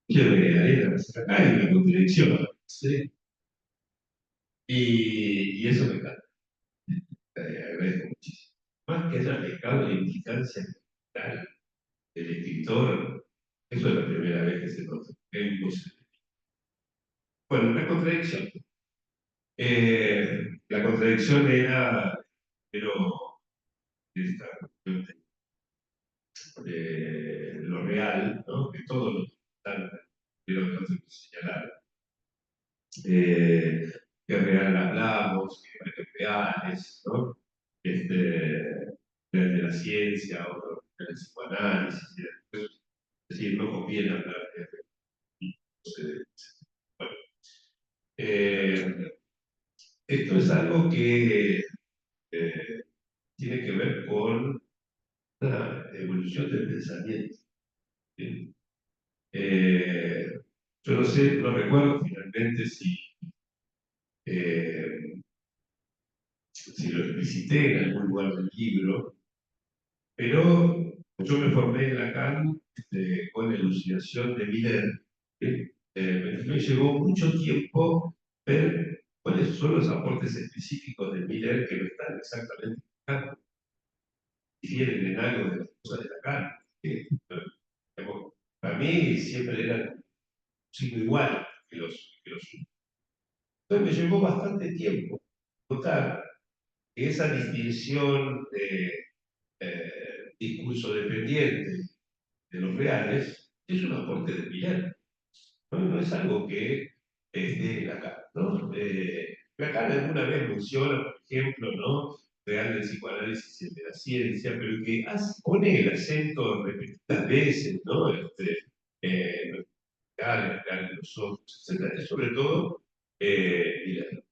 yo Arena, acá hay una contradicción, ¿sí? Y eso me encanta, agradezco muchísimo. Más que haya pescado la implicancia cultural del escritor, eso es la primera vez que se nota. Bueno, una contradicción. La contradicción era, pero esta cuestión de lo real, ¿no? Que todos los están, pero no se señalar. Que real hablamos, que reales, ¿no? De la ciencia, o del psicoanálisis, es decir, no conviene hablar de bueno, esto es algo que tiene que ver con la evolución del pensamiento. ¿Sí? Yo no sé, no recuerdo finalmente eh, si lo explicité en algún lugar del libro, pero yo me formé en Lacan con la elucidación de Miller. ¿Sí? Me llevó mucho tiempo ver cuáles son los aportes específicos de Miller que no están exactamente en Lacan, difieren en algo de las cosas de Lacan. ¿Sí? Para mí siempre eran un signo igual que los suyos. Entonces me llevó bastante tiempo notar que esa distinción de discurso dependiente de los reales es un aporte de Miller. No es algo que esté en acá, ¿no? Lacan alguna vez menciona, por ejemplo, ¿no? Real del psicoanálisis y el de la ciencia, pero que pone el acento repetidas veces, ¿no? Real de los otros, etc. Es sobre todo Miller.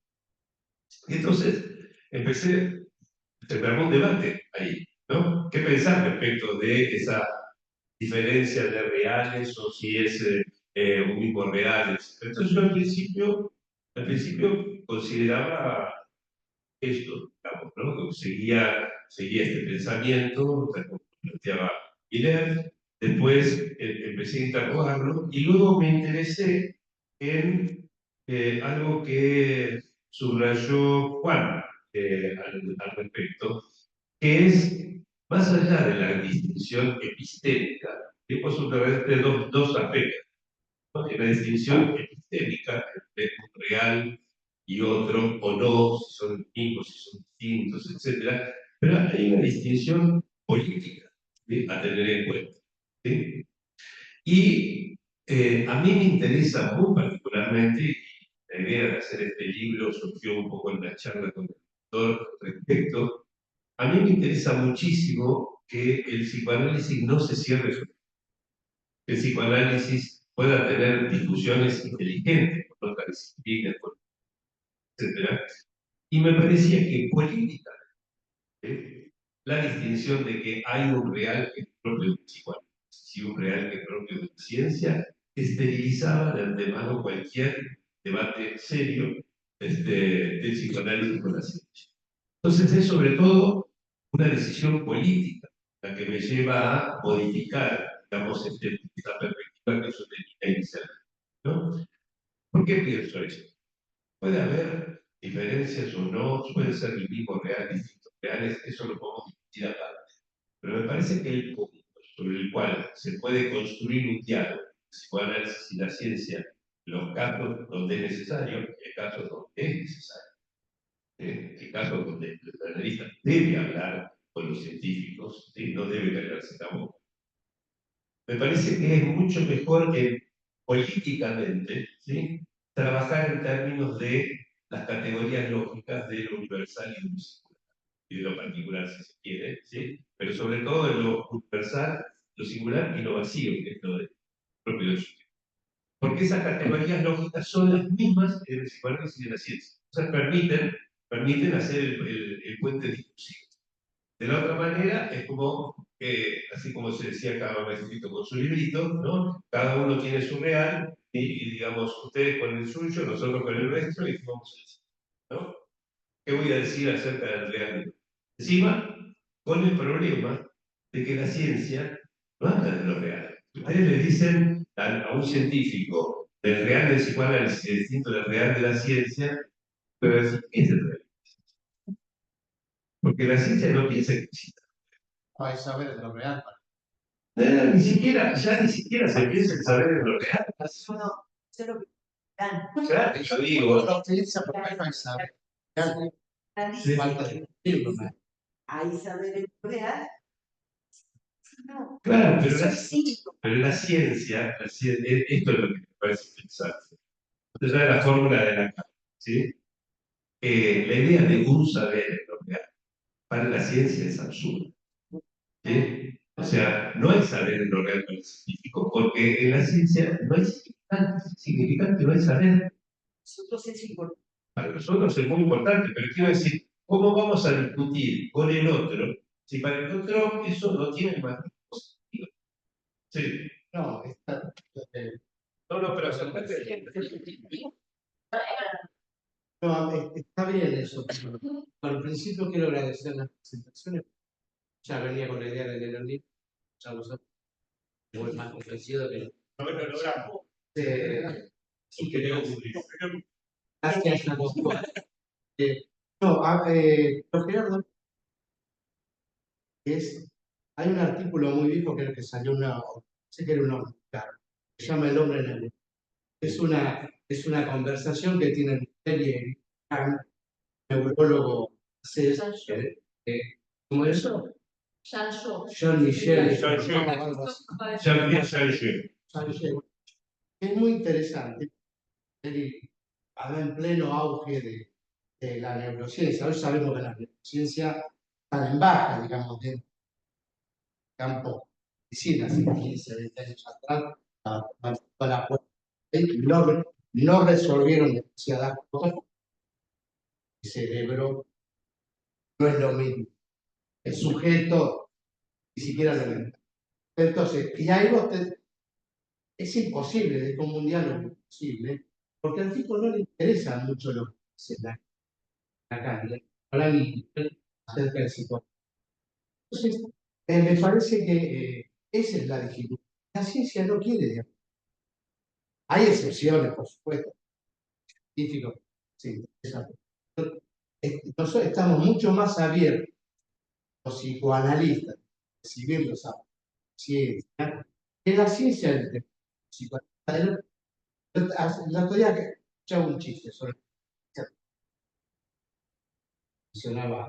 Y entonces se me armó un debate ahí, ¿no? ¿Qué pensar respecto de esa diferencia de reales o si es un mismo reales? Entonces yo al principio consideraba esto, digamos, ¿no? Seguía este pensamiento, tal como planteaba Miller, después empecé a interrogarlo y luego me interesé en algo que subrayó Juan al respecto, que es, más allá de la distinción epistémica, tenemos subrayar dos aspectos, ¿no? La distinción epistémica entre un real y otro, o no, si son mismos, si son distintos, etc. Pero hay una distinción política, ¿sí? A tener en cuenta. ¿Sí? Y a mí me interesa muy particularmente, y la idea de hacer este libro surgió un poco en la charla con el doctor respecto, a mí me interesa muchísimo que el psicoanálisis no se cierre sobre el psicoanálisis pueda tener discusiones inteligentes con otras disciplinas, etc. Y me parecía que política, la distinción de que hay un real que es propio del psicoanálisis y un real que es propio de la ciencia, esterilizaba de antemano cualquier debate serio del psicoanálisis con la ciencia. Entonces es sobre todo una decisión política la que me lleva a modificar, digamos, esta perspectiva que yo tenía inicialmente, ¿no? ¿Por qué pienso esto? Puede haber diferencias o no, puede ser el mismo real, distintos reales, eso lo podemos discutir aparte. Pero me parece que el punto sobre el cual se puede construir un diálogo, el psicoanálisis y la ciencia, los casos donde es necesario, y casos donde es necesario. El caso donde el analista debe hablar con los científicos, ¿sí? No debe callarse la boca. Me parece que es mucho mejor que políticamente, ¿sí? Trabajar en términos de las categorías lógicas de lo universal y lo singular. y de lo particular, si se quiere, ¿sí? Pero sobre todo de lo universal, lo singular y lo vacío, que es lo propio del sujeto. Porque esas categorías lógicas son las mismas en el psicoanálisis y en la ciencia. O sea, permiten hacer el puente discursivo. De la otra manera, es como, así como se decía cada maestrito con su librito, ¿no? Cada uno tiene su real, y digamos, ustedes con el suyo, nosotros con el nuestro, y vamos a decir, ¿no? ¿Qué voy a decir acerca del real? Encima, con el problema de que la ciencia no habla de lo real. Ustedes le dicen a un científico del real del psicoanálisis es distinto del real de la ciencia, pero decir, ¿qué es el real? Porque la ciencia no piensa que exista. Hay que saber lo real. Ni siquiera, ya ni siquiera se piensa en saber de lo real. Claro, yo digo, La ciencia porque no hay saber. sí, Falta de libro, ¿no? Ahí saber el real. No, claro, pero eso sí. la ciencia, esto es lo que me parece interesante. Entonces, ya la fórmula de la Lacan, ¿sí? La idea de un saber en lo real para la ciencia es absurda. ¿Sí? O sea, no hay saber en lo real para el científico, porque en la ciencia no hay significante, no hay saber. Nosotros es importante. Para nosotros es muy importante, pero quiero decir, ¿cómo vamos a discutir con el otro si para el otro eso no tiene más positivo? Sí. No, está. No, pero acercate. No, está bien eso. Pero al principio quiero agradecer las presentaciones. Ya venía con la idea de leer el libro. Ya lo sé. Muy más convencido que No lo logramos. sí que leo un libro. Gracias a los dos. No, Gerardo, hay un artículo muy viejo que salió sé que era una se llama El hombre en el es una conversación que tienen él y el neurólogo ¿cómo es eso? Jean-Michel. Jean-Michel. Es muy interesante. Él habla en pleno auge de la neurociencia. Hoy sabemos que la neurociencia está en baja, digamos, dentro del campo de medicina, hace 15, 20 años atrás, no resolvieron demasiadas cosas. El cerebro no es lo mismo. El sujeto ni siquiera lo entiende. Entonces, y ahí es imposible, de como un diálogo imposible, porque al tipo no le interesa mucho lo que dice la calle, para mí, acerca del psicoanálisis. Entonces, me parece que esa es la dificultad. La ciencia no quiere diálogo. Hay excepciones, por supuesto, científicos, sí, nosotros estamos mucho más abiertos, los psicoanalistas, recibir los ciencia, que la ciencia del psicoanálisis. El otro día que escuchaba un chiste sobre mencionaba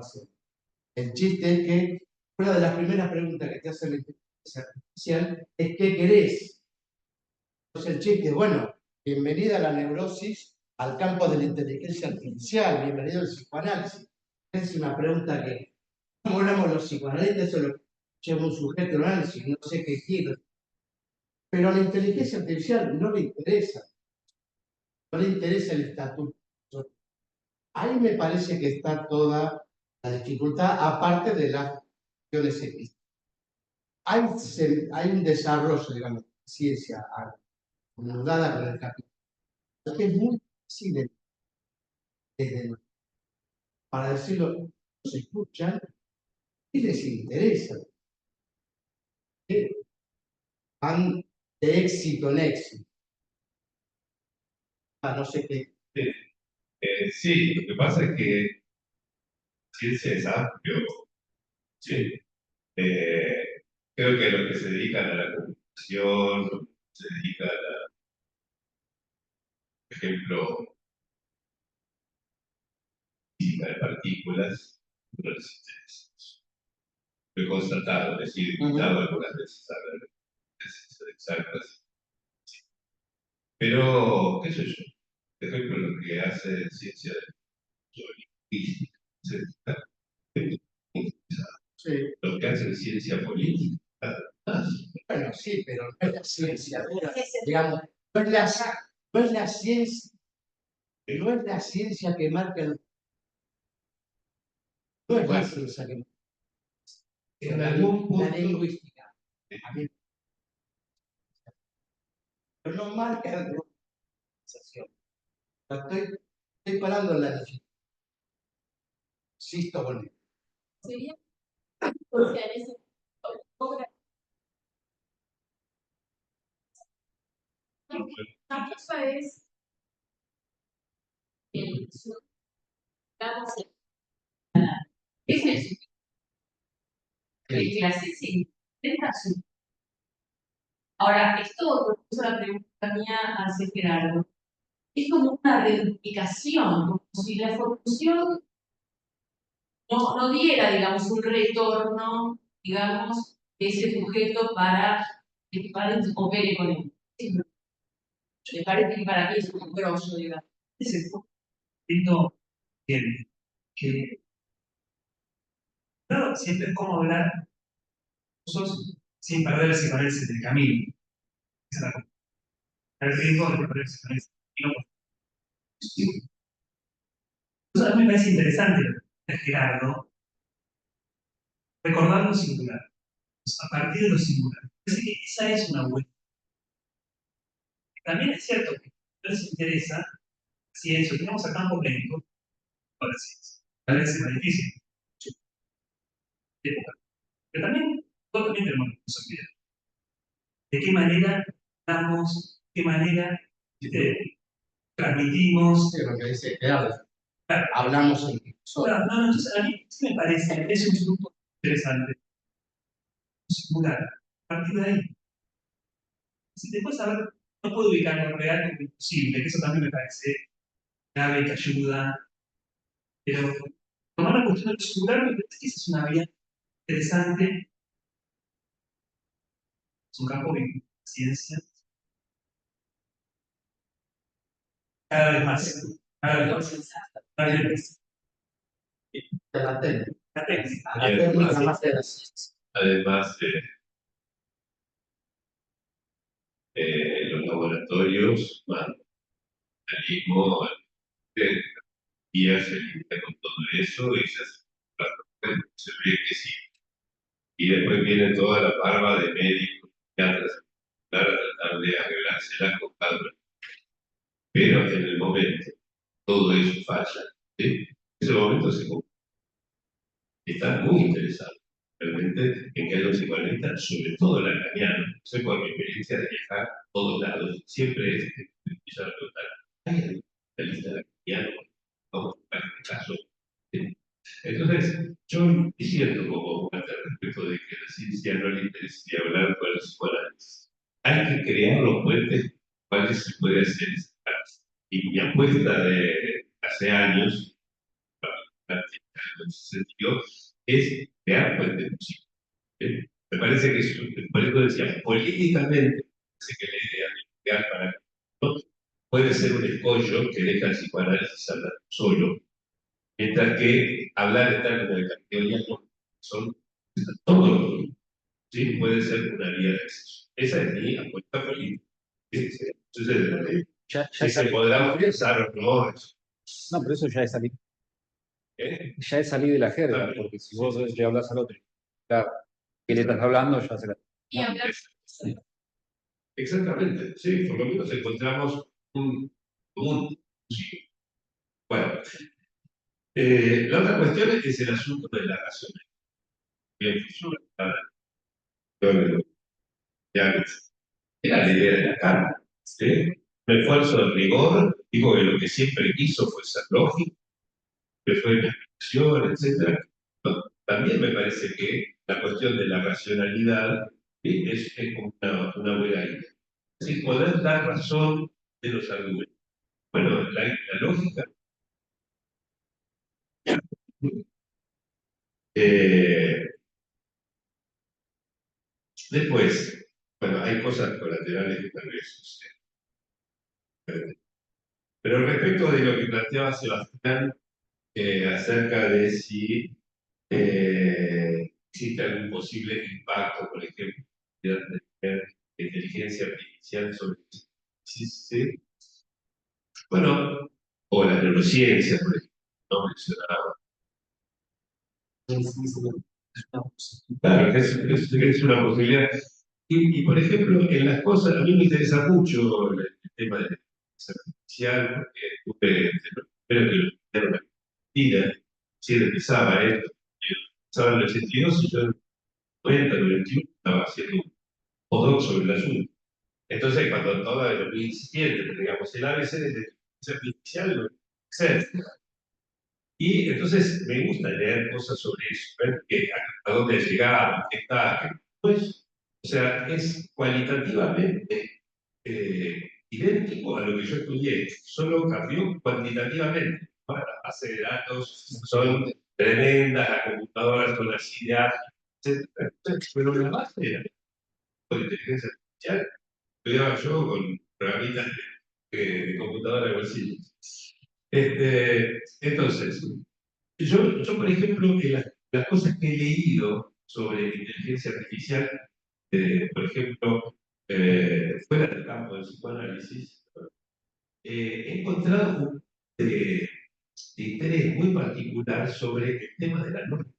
el chiste es que una de las primeras preguntas que te hace la inteligencia artificial es ¿qué querés? Entonces el chiste es, bueno, bienvenida a la neurosis, al campo de la inteligencia artificial, bienvenido al psicoanálisis. Es una pregunta que, como hablamos los psicoanalistas, eso lo lleva un sujeto de análisis, no sé qué quiero. Pero a la inteligencia artificial no le interesa el estatuto. Ahí me parece que está toda la dificultad, aparte de las cuestiones éticas. Hay un desarrollo, digamos, de ciencia anudada con el capital, que es muy difícil para decirlo, no se escuchan y les interesa. Van de éxito en éxito. No sé qué. Sí, lo que pasa es que ciencia es amplio. Sí. Creo que los que se dedican a la comunicación, los que se dedican a, por ejemplo, física de partículas, no les interesa. Lo he constatado, es decir, he invitado algunas veces a ver tesis exactas. Pero, qué sé yo, por ejemplo, lo que hace ciencia de lingüística, etcétera, Sí. Lo que hace es ciencia política. Bueno, sí, pero no es la ciencia dura, digamos, no es no es la ciencia, no es la ciencia que marca no es la ciencia que marca, en algún punto lingüística. Pero no marca la organización. Estoy parando en la definición. Insisto con él. Sería porque a veces la cosa es el digamos, es el que la ciencia intenta su. Ahora, esto lo puso la pregunta mía hace Gerardo. Es como una reduplicación, como si la formación no diera, digamos, un retorno, digamos, de ese sujeto para que el padre opere con él. Me parece que para mí es un grosso, digamos. Ese es el punto que claro, siempre es como hablar cosas sin perderse con ese del camino. Esa es el riesgo de perderse con ese camino. Entonces, a mí me parece interesante Gerardo, recordar lo singular, a partir de lo singular. Parece que esa es una buena. También es cierto que no les interesa si eso tenemos a campo médico, para la ciencia. Tal vez es más difícil. Pero también, nosotros también tenemos responsabilidad. ¿De qué manera damos, qué manera transmitimos? Sí, lo que dice Gerardo. Claro. Hablamos en Claro, no, entonces a mí sí me parece, es un punto interesante, singular, a partir de ahí. Si después saber, no puedo ubicar lo real como imposible, que eso también me parece grave, que ayuda, pero tomar la cuestión del singular me parece que esa es una vía interesante, es un campo de ciencia, cada vez más, cada vez más, cada vez más. la técnica. La técnica. La técnica más de la ciencia. Además, los laboratorios, organismo, y se limita con todo eso y se ve que sí. Y después viene toda la barba de médicos, psiquiatras, para tratar de arreglársela con cada uno. Pero en el momento, todo eso falla. ¿Sí? En ese momento se está muy interesado realmente en que haya un psicoanalista, sobre todo la mañana. Sé por mi experiencia de viajar a todos lados, siempre empiezan a preguntar, ¿hay algún especialista lacaniano? Vamos a este caso. ¿Sí? Entonces, yo diciendo como al respecto de que a la ciencia no le interesa hablar con los psicoanálisis, hay que crear los puentes cuales se puede hacer ese caso. Y mi apuesta de hace años, en ese sentido, es crear puentes músicos. Me parece que eso, por eso decía, políticamente, parece que la idea de crear para ¿no? puede ser un escollo que deja el psicoanálisis hablar solo, mientras que hablar en términos de categoría son todos los grupos, ¿sí? Puede ser una vía de acceso. Esa es mi apuesta política. ¿Sí? Entonces, Ya si se podrá pensar o no, no, pero eso ya es salir, ¿eh? ya es salir de la jerga, Claro. porque si vos le hablas al otro, claro, que le estás hablando, ya se la. y hablar Exactamente, sí, por lo menos encontramos un común. Sí. Bueno, la otra cuestión es el asunto de la racionalidad. Bien, ya era la idea de la Cámara. ¿Sí? Un esfuerzo de rigor, digo que lo que siempre quiso fue ser lógico, que fue la expresión, etc. También me parece que la cuestión de la racionalidad ¿sí? es como una buena idea. Es decir, poder dar razón de los argumentos. Bueno, la lógica. Eh, después, bueno, hay cosas colaterales que tal vez suceden. Pero respecto de lo que planteaba Sebastián acerca de si ¿Existe algún posible impacto, por ejemplo, de tener inteligencia artificial sobre el sí? Bueno, o la neurociencia, por ejemplo, no mencionaba. Claro, es una posibilidad. Por ejemplo, en las cosas, a mí me interesa mucho el tema de la inteligencia artificial, porque estuve, primero que lo primero la Argentina, sí empezaba esto, empezaba en el 82 y yo en el 90, 91 estaba haciendo un postdoc sobre el asunto. Entonces, cuando todo el 2017, digamos, el ABC de la inteligencia artificial, lo etcétera. Y entonces me gusta leer cosas sobre eso, ver a dónde ha llegado, qué está, pues, o sea, es cualitativamente idéntico a lo que yo estudié, solo cambió cuantitativamente. Bueno, las bases de datos son tremendas, las computadoras son las ideas, etcétera, etcétera. Pero la base de la inteligencia artificial estudiaba yo con programitas de computadora de bolsillo. Entonces, yo, por ejemplo, en las cosas que he leído sobre inteligencia artificial, por ejemplo, fuera del campo del psicoanálisis, he encontrado un de interés muy particular sobre el tema de la norma.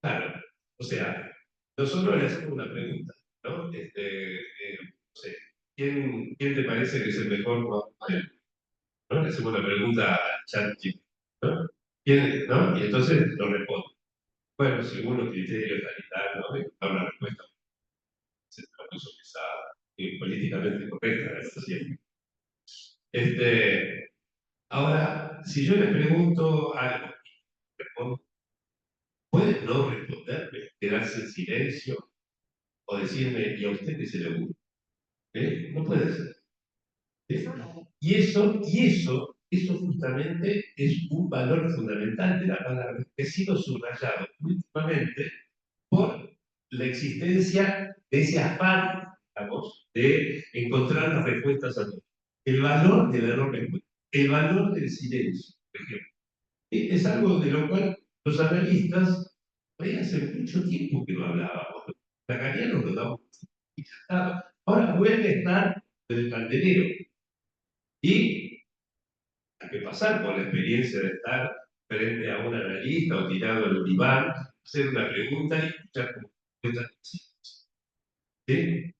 Claro, o sea, nosotros le hacemos una pregunta, ¿no? No sé, ¿quién te parece que es el mejor jugador? ¿No? Le hacemos una pregunta al chat, ¿no? ¿No? Y entonces nos responde. Bueno, según los criterios tal y tal, ¿no? Y dar una respuesta se propuso pesada y políticamente correcta, eso siempre. Ahora, si yo le pregunto algo, respondo, ¿puede no responderme, quedarse en silencio o decirme, ¿y a usted qué se le ocurre? No puede ser. Y eso justamente es un valor fundamental de la palabra, que ha sido subrayado últimamente por la existencia de ese afán, digamos, de encontrar las respuestas a todo. El valor de la no respuesta, el valor del silencio, por ejemplo. Es algo de lo cual los analistas, hace mucho tiempo que no hablábamos. Los lacanianos lo damos por. Ahora vuelve a estar del candelero. Y hay que pasar por la experiencia de estar frente a un analista o tirado en el diván, hacer una pregunta y escuchar cómo respuestas. ¿Sí?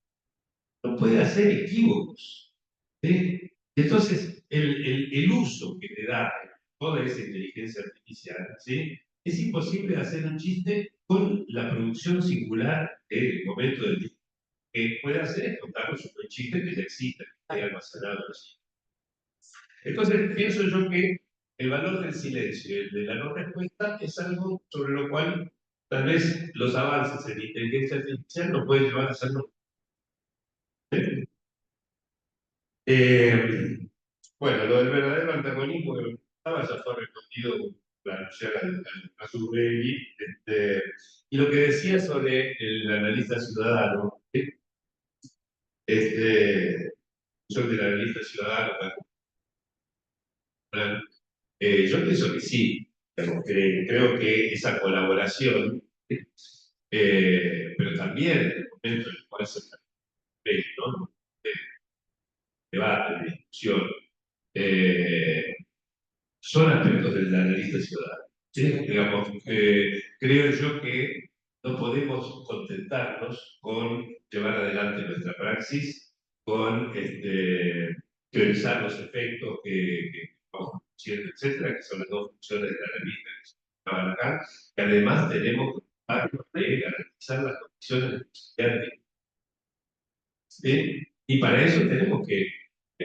No puede hacer equívocos. ¿Sí? Entonces, el uso que te da toda esa inteligencia artificial, ¿sí? Es imposible hacer un chiste con la producción singular del momento del día. Que puede hacer es contarnos un chiste que ya existe, que esté almacenado allí. Entonces, pienso yo que el valor del silencio y el de la no respuesta es algo sobre lo cual tal vez los avances en inteligencia artificial nos pueden llevar a hacerlo. Bueno, lo del verdadero antagonismo que estaba ya fue respondido con la alusión a su baby. Y lo que decía sobre el analista ciudadano, yo del analista ciudadano, yo pienso que sí, creo que esa colaboración, pero también en el momento en el cual se ve, ¿no? Debate, de discusión, son aspectos del analista ciudadano. ¿Sí? Digamos, creo yo que no podemos contentarnos con llevar adelante nuestra praxis, con teorizar los efectos que vamos produciendo, etcétera, que son las dos funciones del analista que se estaban acá, que además tenemos que ocuparnos de garantizar las condiciones de posibilidad de. ¿Sí? Y para eso tenemos que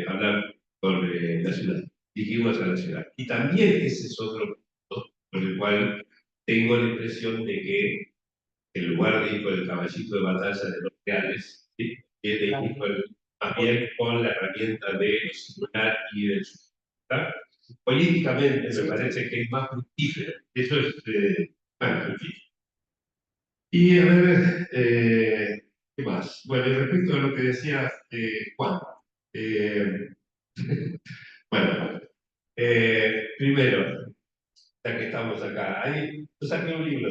hablar con la ciudad, dirigirnos a la ciudad. Y también ese es otro punto por el cual tengo la impresión de que en lugar de ir con el caballito de batalla de los reales, ¿sí? Es de ir más bien con la herramienta de lo singular y del subjetivo. Políticamente me parece que es más fructífero. Eso es bueno, en fin. Y a ver, ¿qué más? Bueno, y respecto a lo que decía Juan, eh, bueno, primero, ya que estamos acá. Yo saqué un libro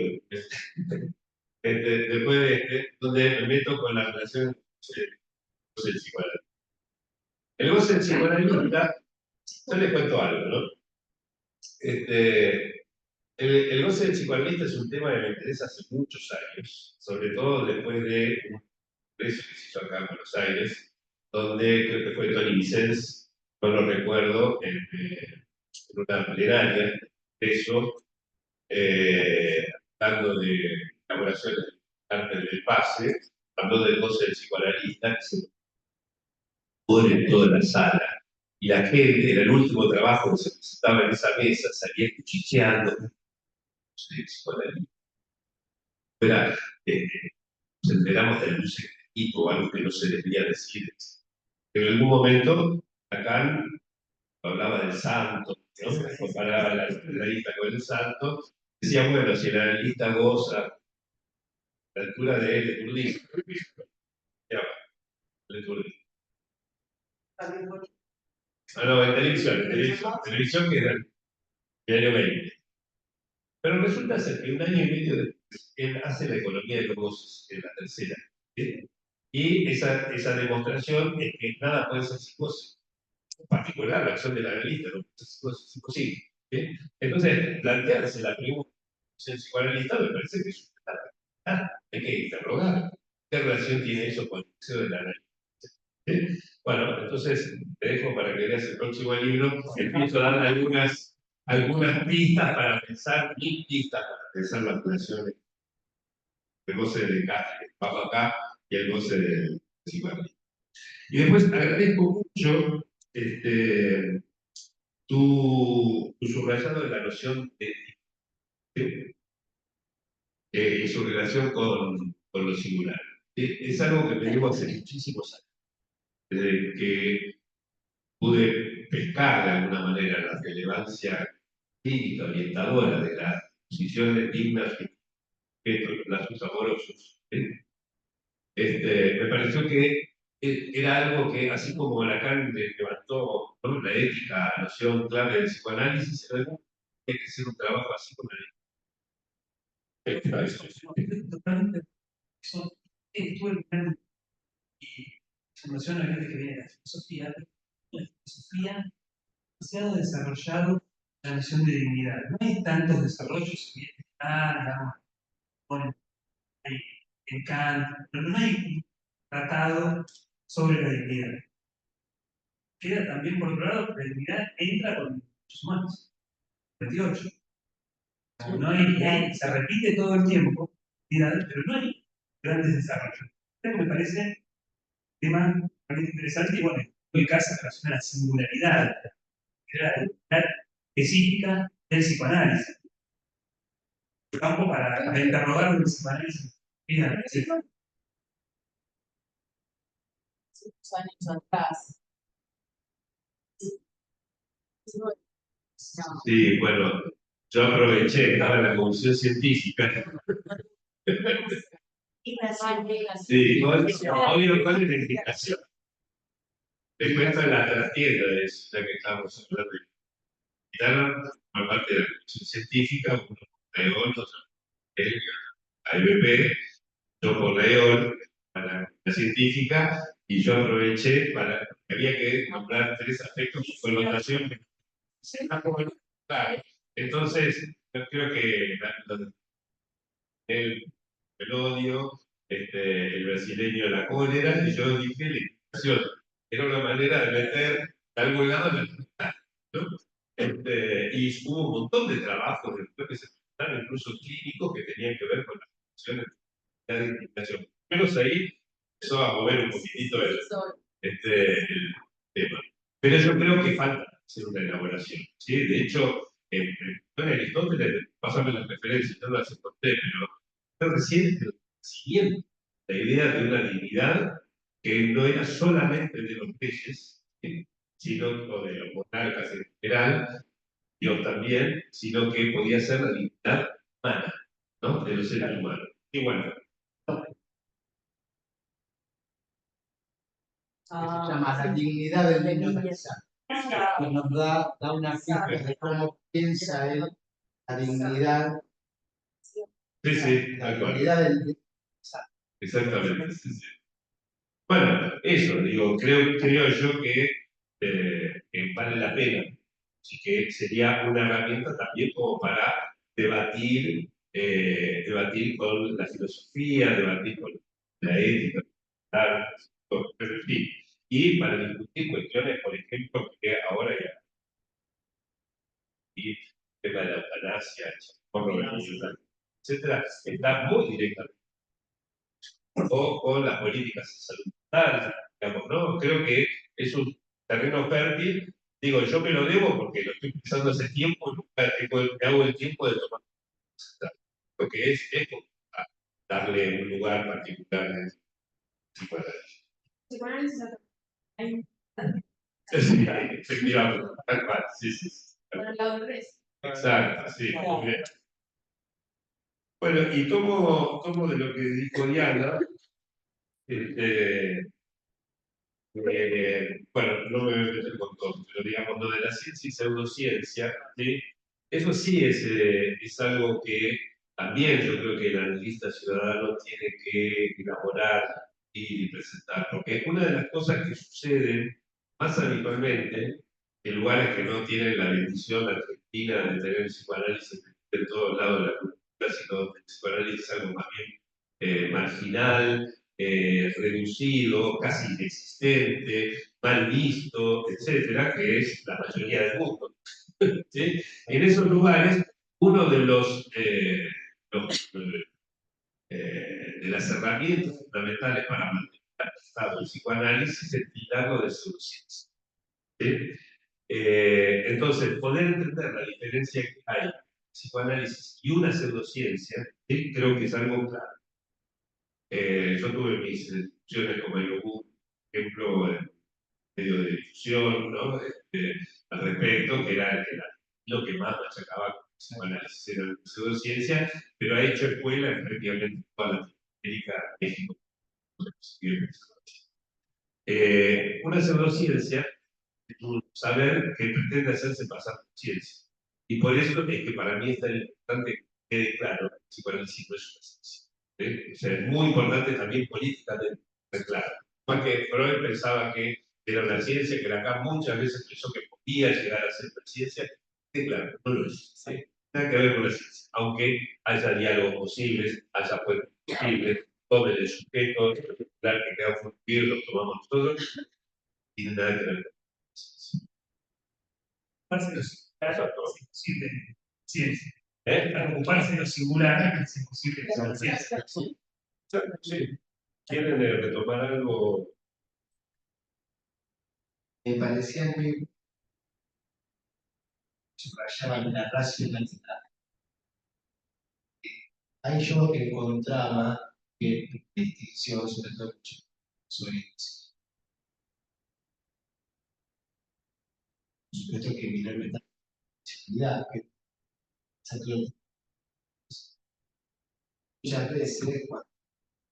después de donde me meto con la relación del psicoanálisis. El goce del psicoanalista, yo les cuento algo, ¿no? El goce del psicoanalista es un tema que me interesa hace muchos años, sobre todo después de un congreso que se hizo acá en Buenos Aires, donde creo que fue Tony Vicens, no lo recuerdo, en una plenaria, eso, hablando de elaboraciones antes del pase, habló del goce del psicoanalista, que se pone en toda la sala. Y la gente, era el último trabajo que se presentaba en esa mesa, salía cuchicheando. Era, nos enteramos del secretito o algo que no se debía decir. Pero en algún momento, Lacan hablaba del santo, ¿no? Comparaba la analista con el santo. Decía, bueno, si el analista goza a la altura de él, de Turdín, ya va, de Turdín. Ah, no, en televisión que era el año 20. Pero resulta ser que un año y medio después, él hace la economía de los goces, en la tercera. ¿Sí? Y esa demostración es que nada puede ser psicosis. En particular, la acción del analista no puede ser psicosis, es imposible. ¿Sí? Entonces, plantearse la pregunta del psicoanalista me parece que es hay que interrogar. ¿Qué relación tiene eso con el deseo del analista? ¿Sí? Bueno, entonces te dejo para que leas el próximo libro. Empiezo a dar algunas pistas para pensar, mil pistas para pensar las relaciones del goce de Castro, que bajo acá, y el goce del psicoanalista. Y después agradezco mucho tu subrayado de la noción de su relación con lo singular. Es algo que me llevo hace muchísimos años, desde que pude pescar de alguna manera la relevancia crítica, orientadora de las posiciones dignas que lazos amorosos. Me pareció que era algo que, así como Lacan levantó, ¿no?, la ética, la noción clave del psicoanálisis, era algo que hay que hacer un trabajo así como la ética. Totalmente. Estuve mirando y se menciona a gente que viene de la filosofía. La filosofía demasiado desarrollado la noción de dignidad. No hay tantos desarrollos, si bien digamos, hay en Kant, pero no hay un tratado sobre la dignidad. Queda también, por otro lado, la dignidad entra con los derechos humanos. 28. No se repite todo el tiempo, pero no hay grandes desarrollos. Esto me parece un tema realmente interesante y bueno, en caso en relación a la singularidad, que era la dignidad específica del psicoanálisis. Campo para interrogar un psicoanálisis. Mira, sí. Años atrás. Sí, bueno, yo aproveché, estaba en la comisión científica. Sí, obvio, ¿cuál es la indicación? Te cuento en la trastienda de eso, ya que estamos hablando de invitaron por parte de la comisión científica, uno por León, otro por AMP, yo por León, para la científica, y yo aproveché para, había que nombrar 3 aspectos de connotación. Claro. Entonces, yo creo que el odio, el brasileño la cólera, y yo dije la indignación. Era una manera de meter de algún lado la libertad, ¿no? Y hubo un montón de trabajos después que se presentaron, incluso clínicos, que tenían que ver con las funciones de indignación. Menos ahí empezó a mover un poquitito el tema. Pero yo creo que falta hacer una elaboración, ¿sí? De hecho, en Aristóteles, pásame las referencias, no las encontré, pero recién el siguiente, la idea de una dignidad que no era solamente de los reyes, ¿sí?, sino o de los monarcas en general, Dios también, sino que podía ser la dignidad humana, ¿no?, de los seres humanos. Y bueno, que se llama La dignidad del niño pensante, que nos da una pista de cómo piensa él la dignidad, Sí, sí, la tal cual. calidad del... Exactamente, sí, sí. Bueno, eso, digo, creo yo que vale la pena y que sería una herramienta también como para debatir con la filosofía, debatir con la ética, pero en fin, y para discutir cuestiones, por ejemplo, que ahora ya, y el tema de la eutanasia, el chamorro, etcétera, está muy directamente o con las políticas de salud mental, digamos, ¿no? Creo que es un terreno fértil. Digo, yo me lo debo porque lo estoy pensando hace tiempo, nunca me hago el tiempo de tomar lo que es como darle un lugar particular de psicoanálisis. Sí, efectivamente, tal cual, sí, sí. Sí. Exacto, sí, muy bien. Bueno, y tomo de lo que dijo Diana, bueno, no me voy a meter con todo, pero digamos, lo de la ciencia y pseudociencia, ¿sí? Eso sí es algo que también yo creo que el analista ciudadano tiene que elaborar y presentar, porque una de las cosas que suceden más habitualmente en lugares que no tienen la bendición argentina de tener el psicoanálisis de todos lados de la cultura, sino donde el psicoanálisis es algo más bien marginal, reducido, casi inexistente, mal visto, etcétera, que es la mayoría del mundo. ¿Sí? En esos lugares, uno de de las herramientas fundamentales para mantener el psicoanálisis es tirarlo de pseudociencia. ¿Sí? Entonces, poder entender la diferencia que hay entre psicoanálisis y una pseudociencia, ¿sí? Creo que es algo claro. Yo tuve mis discusiones con Mario Gu, por ejemplo, en medio de difusión, ¿no? Al respecto, que era lo que más machacaba con el psicoanálisis era la pseudociencia, pero ha hecho escuela en prácticamente toda Latinoamérica, México. Una pseudociencia es un saber que pretende hacerse pasar por ciencia. Y por eso es que para mí es tan importante que quede claro que el psicoanálisis no es una ciencia. O sea, es muy importante también políticamente ser claro. Porque Freud pensaba que era una ciencia, que Lacan muchas veces pensó que podía llegar a ser una ciencia, que claro, no lo es. ¿Sí? Nada que ver con la ciencia. Aunque haya diálogos posibles, haya puentes posibles, tomen el sujeto, el particular que queda fluir, lo tomamos nosotros, y nada que ver con la ciencia. Ocuparse de lo singular es imposible en ciencia. ¿Eh? Al ocuparse de lo singular es imposible en la ciencia. Sí. ¿Quieren retomar algo? Me parecía muy subrayaban la racionalidad. Ahí yo encontraba que distinción, sobre todo sobre eso. Por supuesto que mi responsabilidad, que muchas veces cuando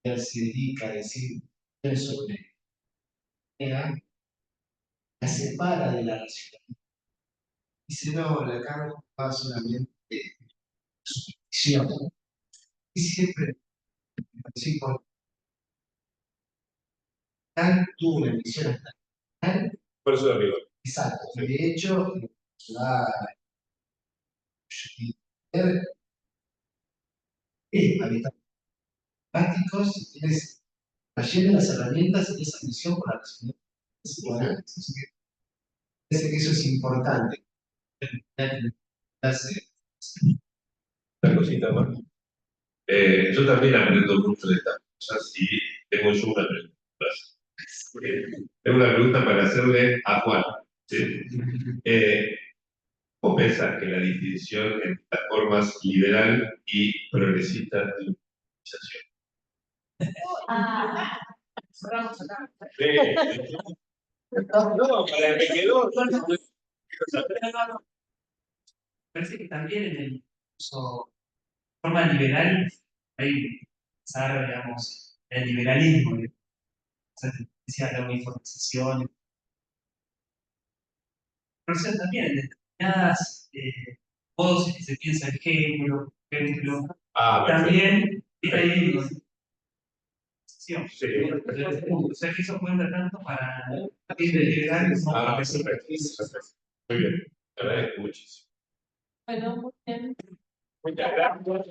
él se dedica a decir sobre ella, la separa de la racionalidad. Dice, no, la carne va solamente de superstición. Y siempre me pareció importante. Kant tuvo una visión hasta Kant, Por eso, amigo. exacto. De hecho, va a prácticos, tienes ayer las herramientas y esa visión para resolver psicoanálisis. Parece que eso es importante. Una cosita más. Yo también aprendo mucho de estas cosas y tengo yo una pregunta. Tengo una pregunta para hacerle a Juan. ¿Sí? ¿Cómo pensás que la distinción entre las formas liberal y progresista de la organización? No, para me quedó. Parece que también en el uso de forma liberal hay pensar, digamos, el liberalismo, de la uniformización, pero también en determinadas o si se piensa en género, por ejemplo, Ah, también hay sí, Sí. o sea que eso cuenta tanto para integrar como Ah, para perfecto. Perfecto. Muy bien. Te agradezco muchísimo. Bueno, muy bien. Muchas gracias.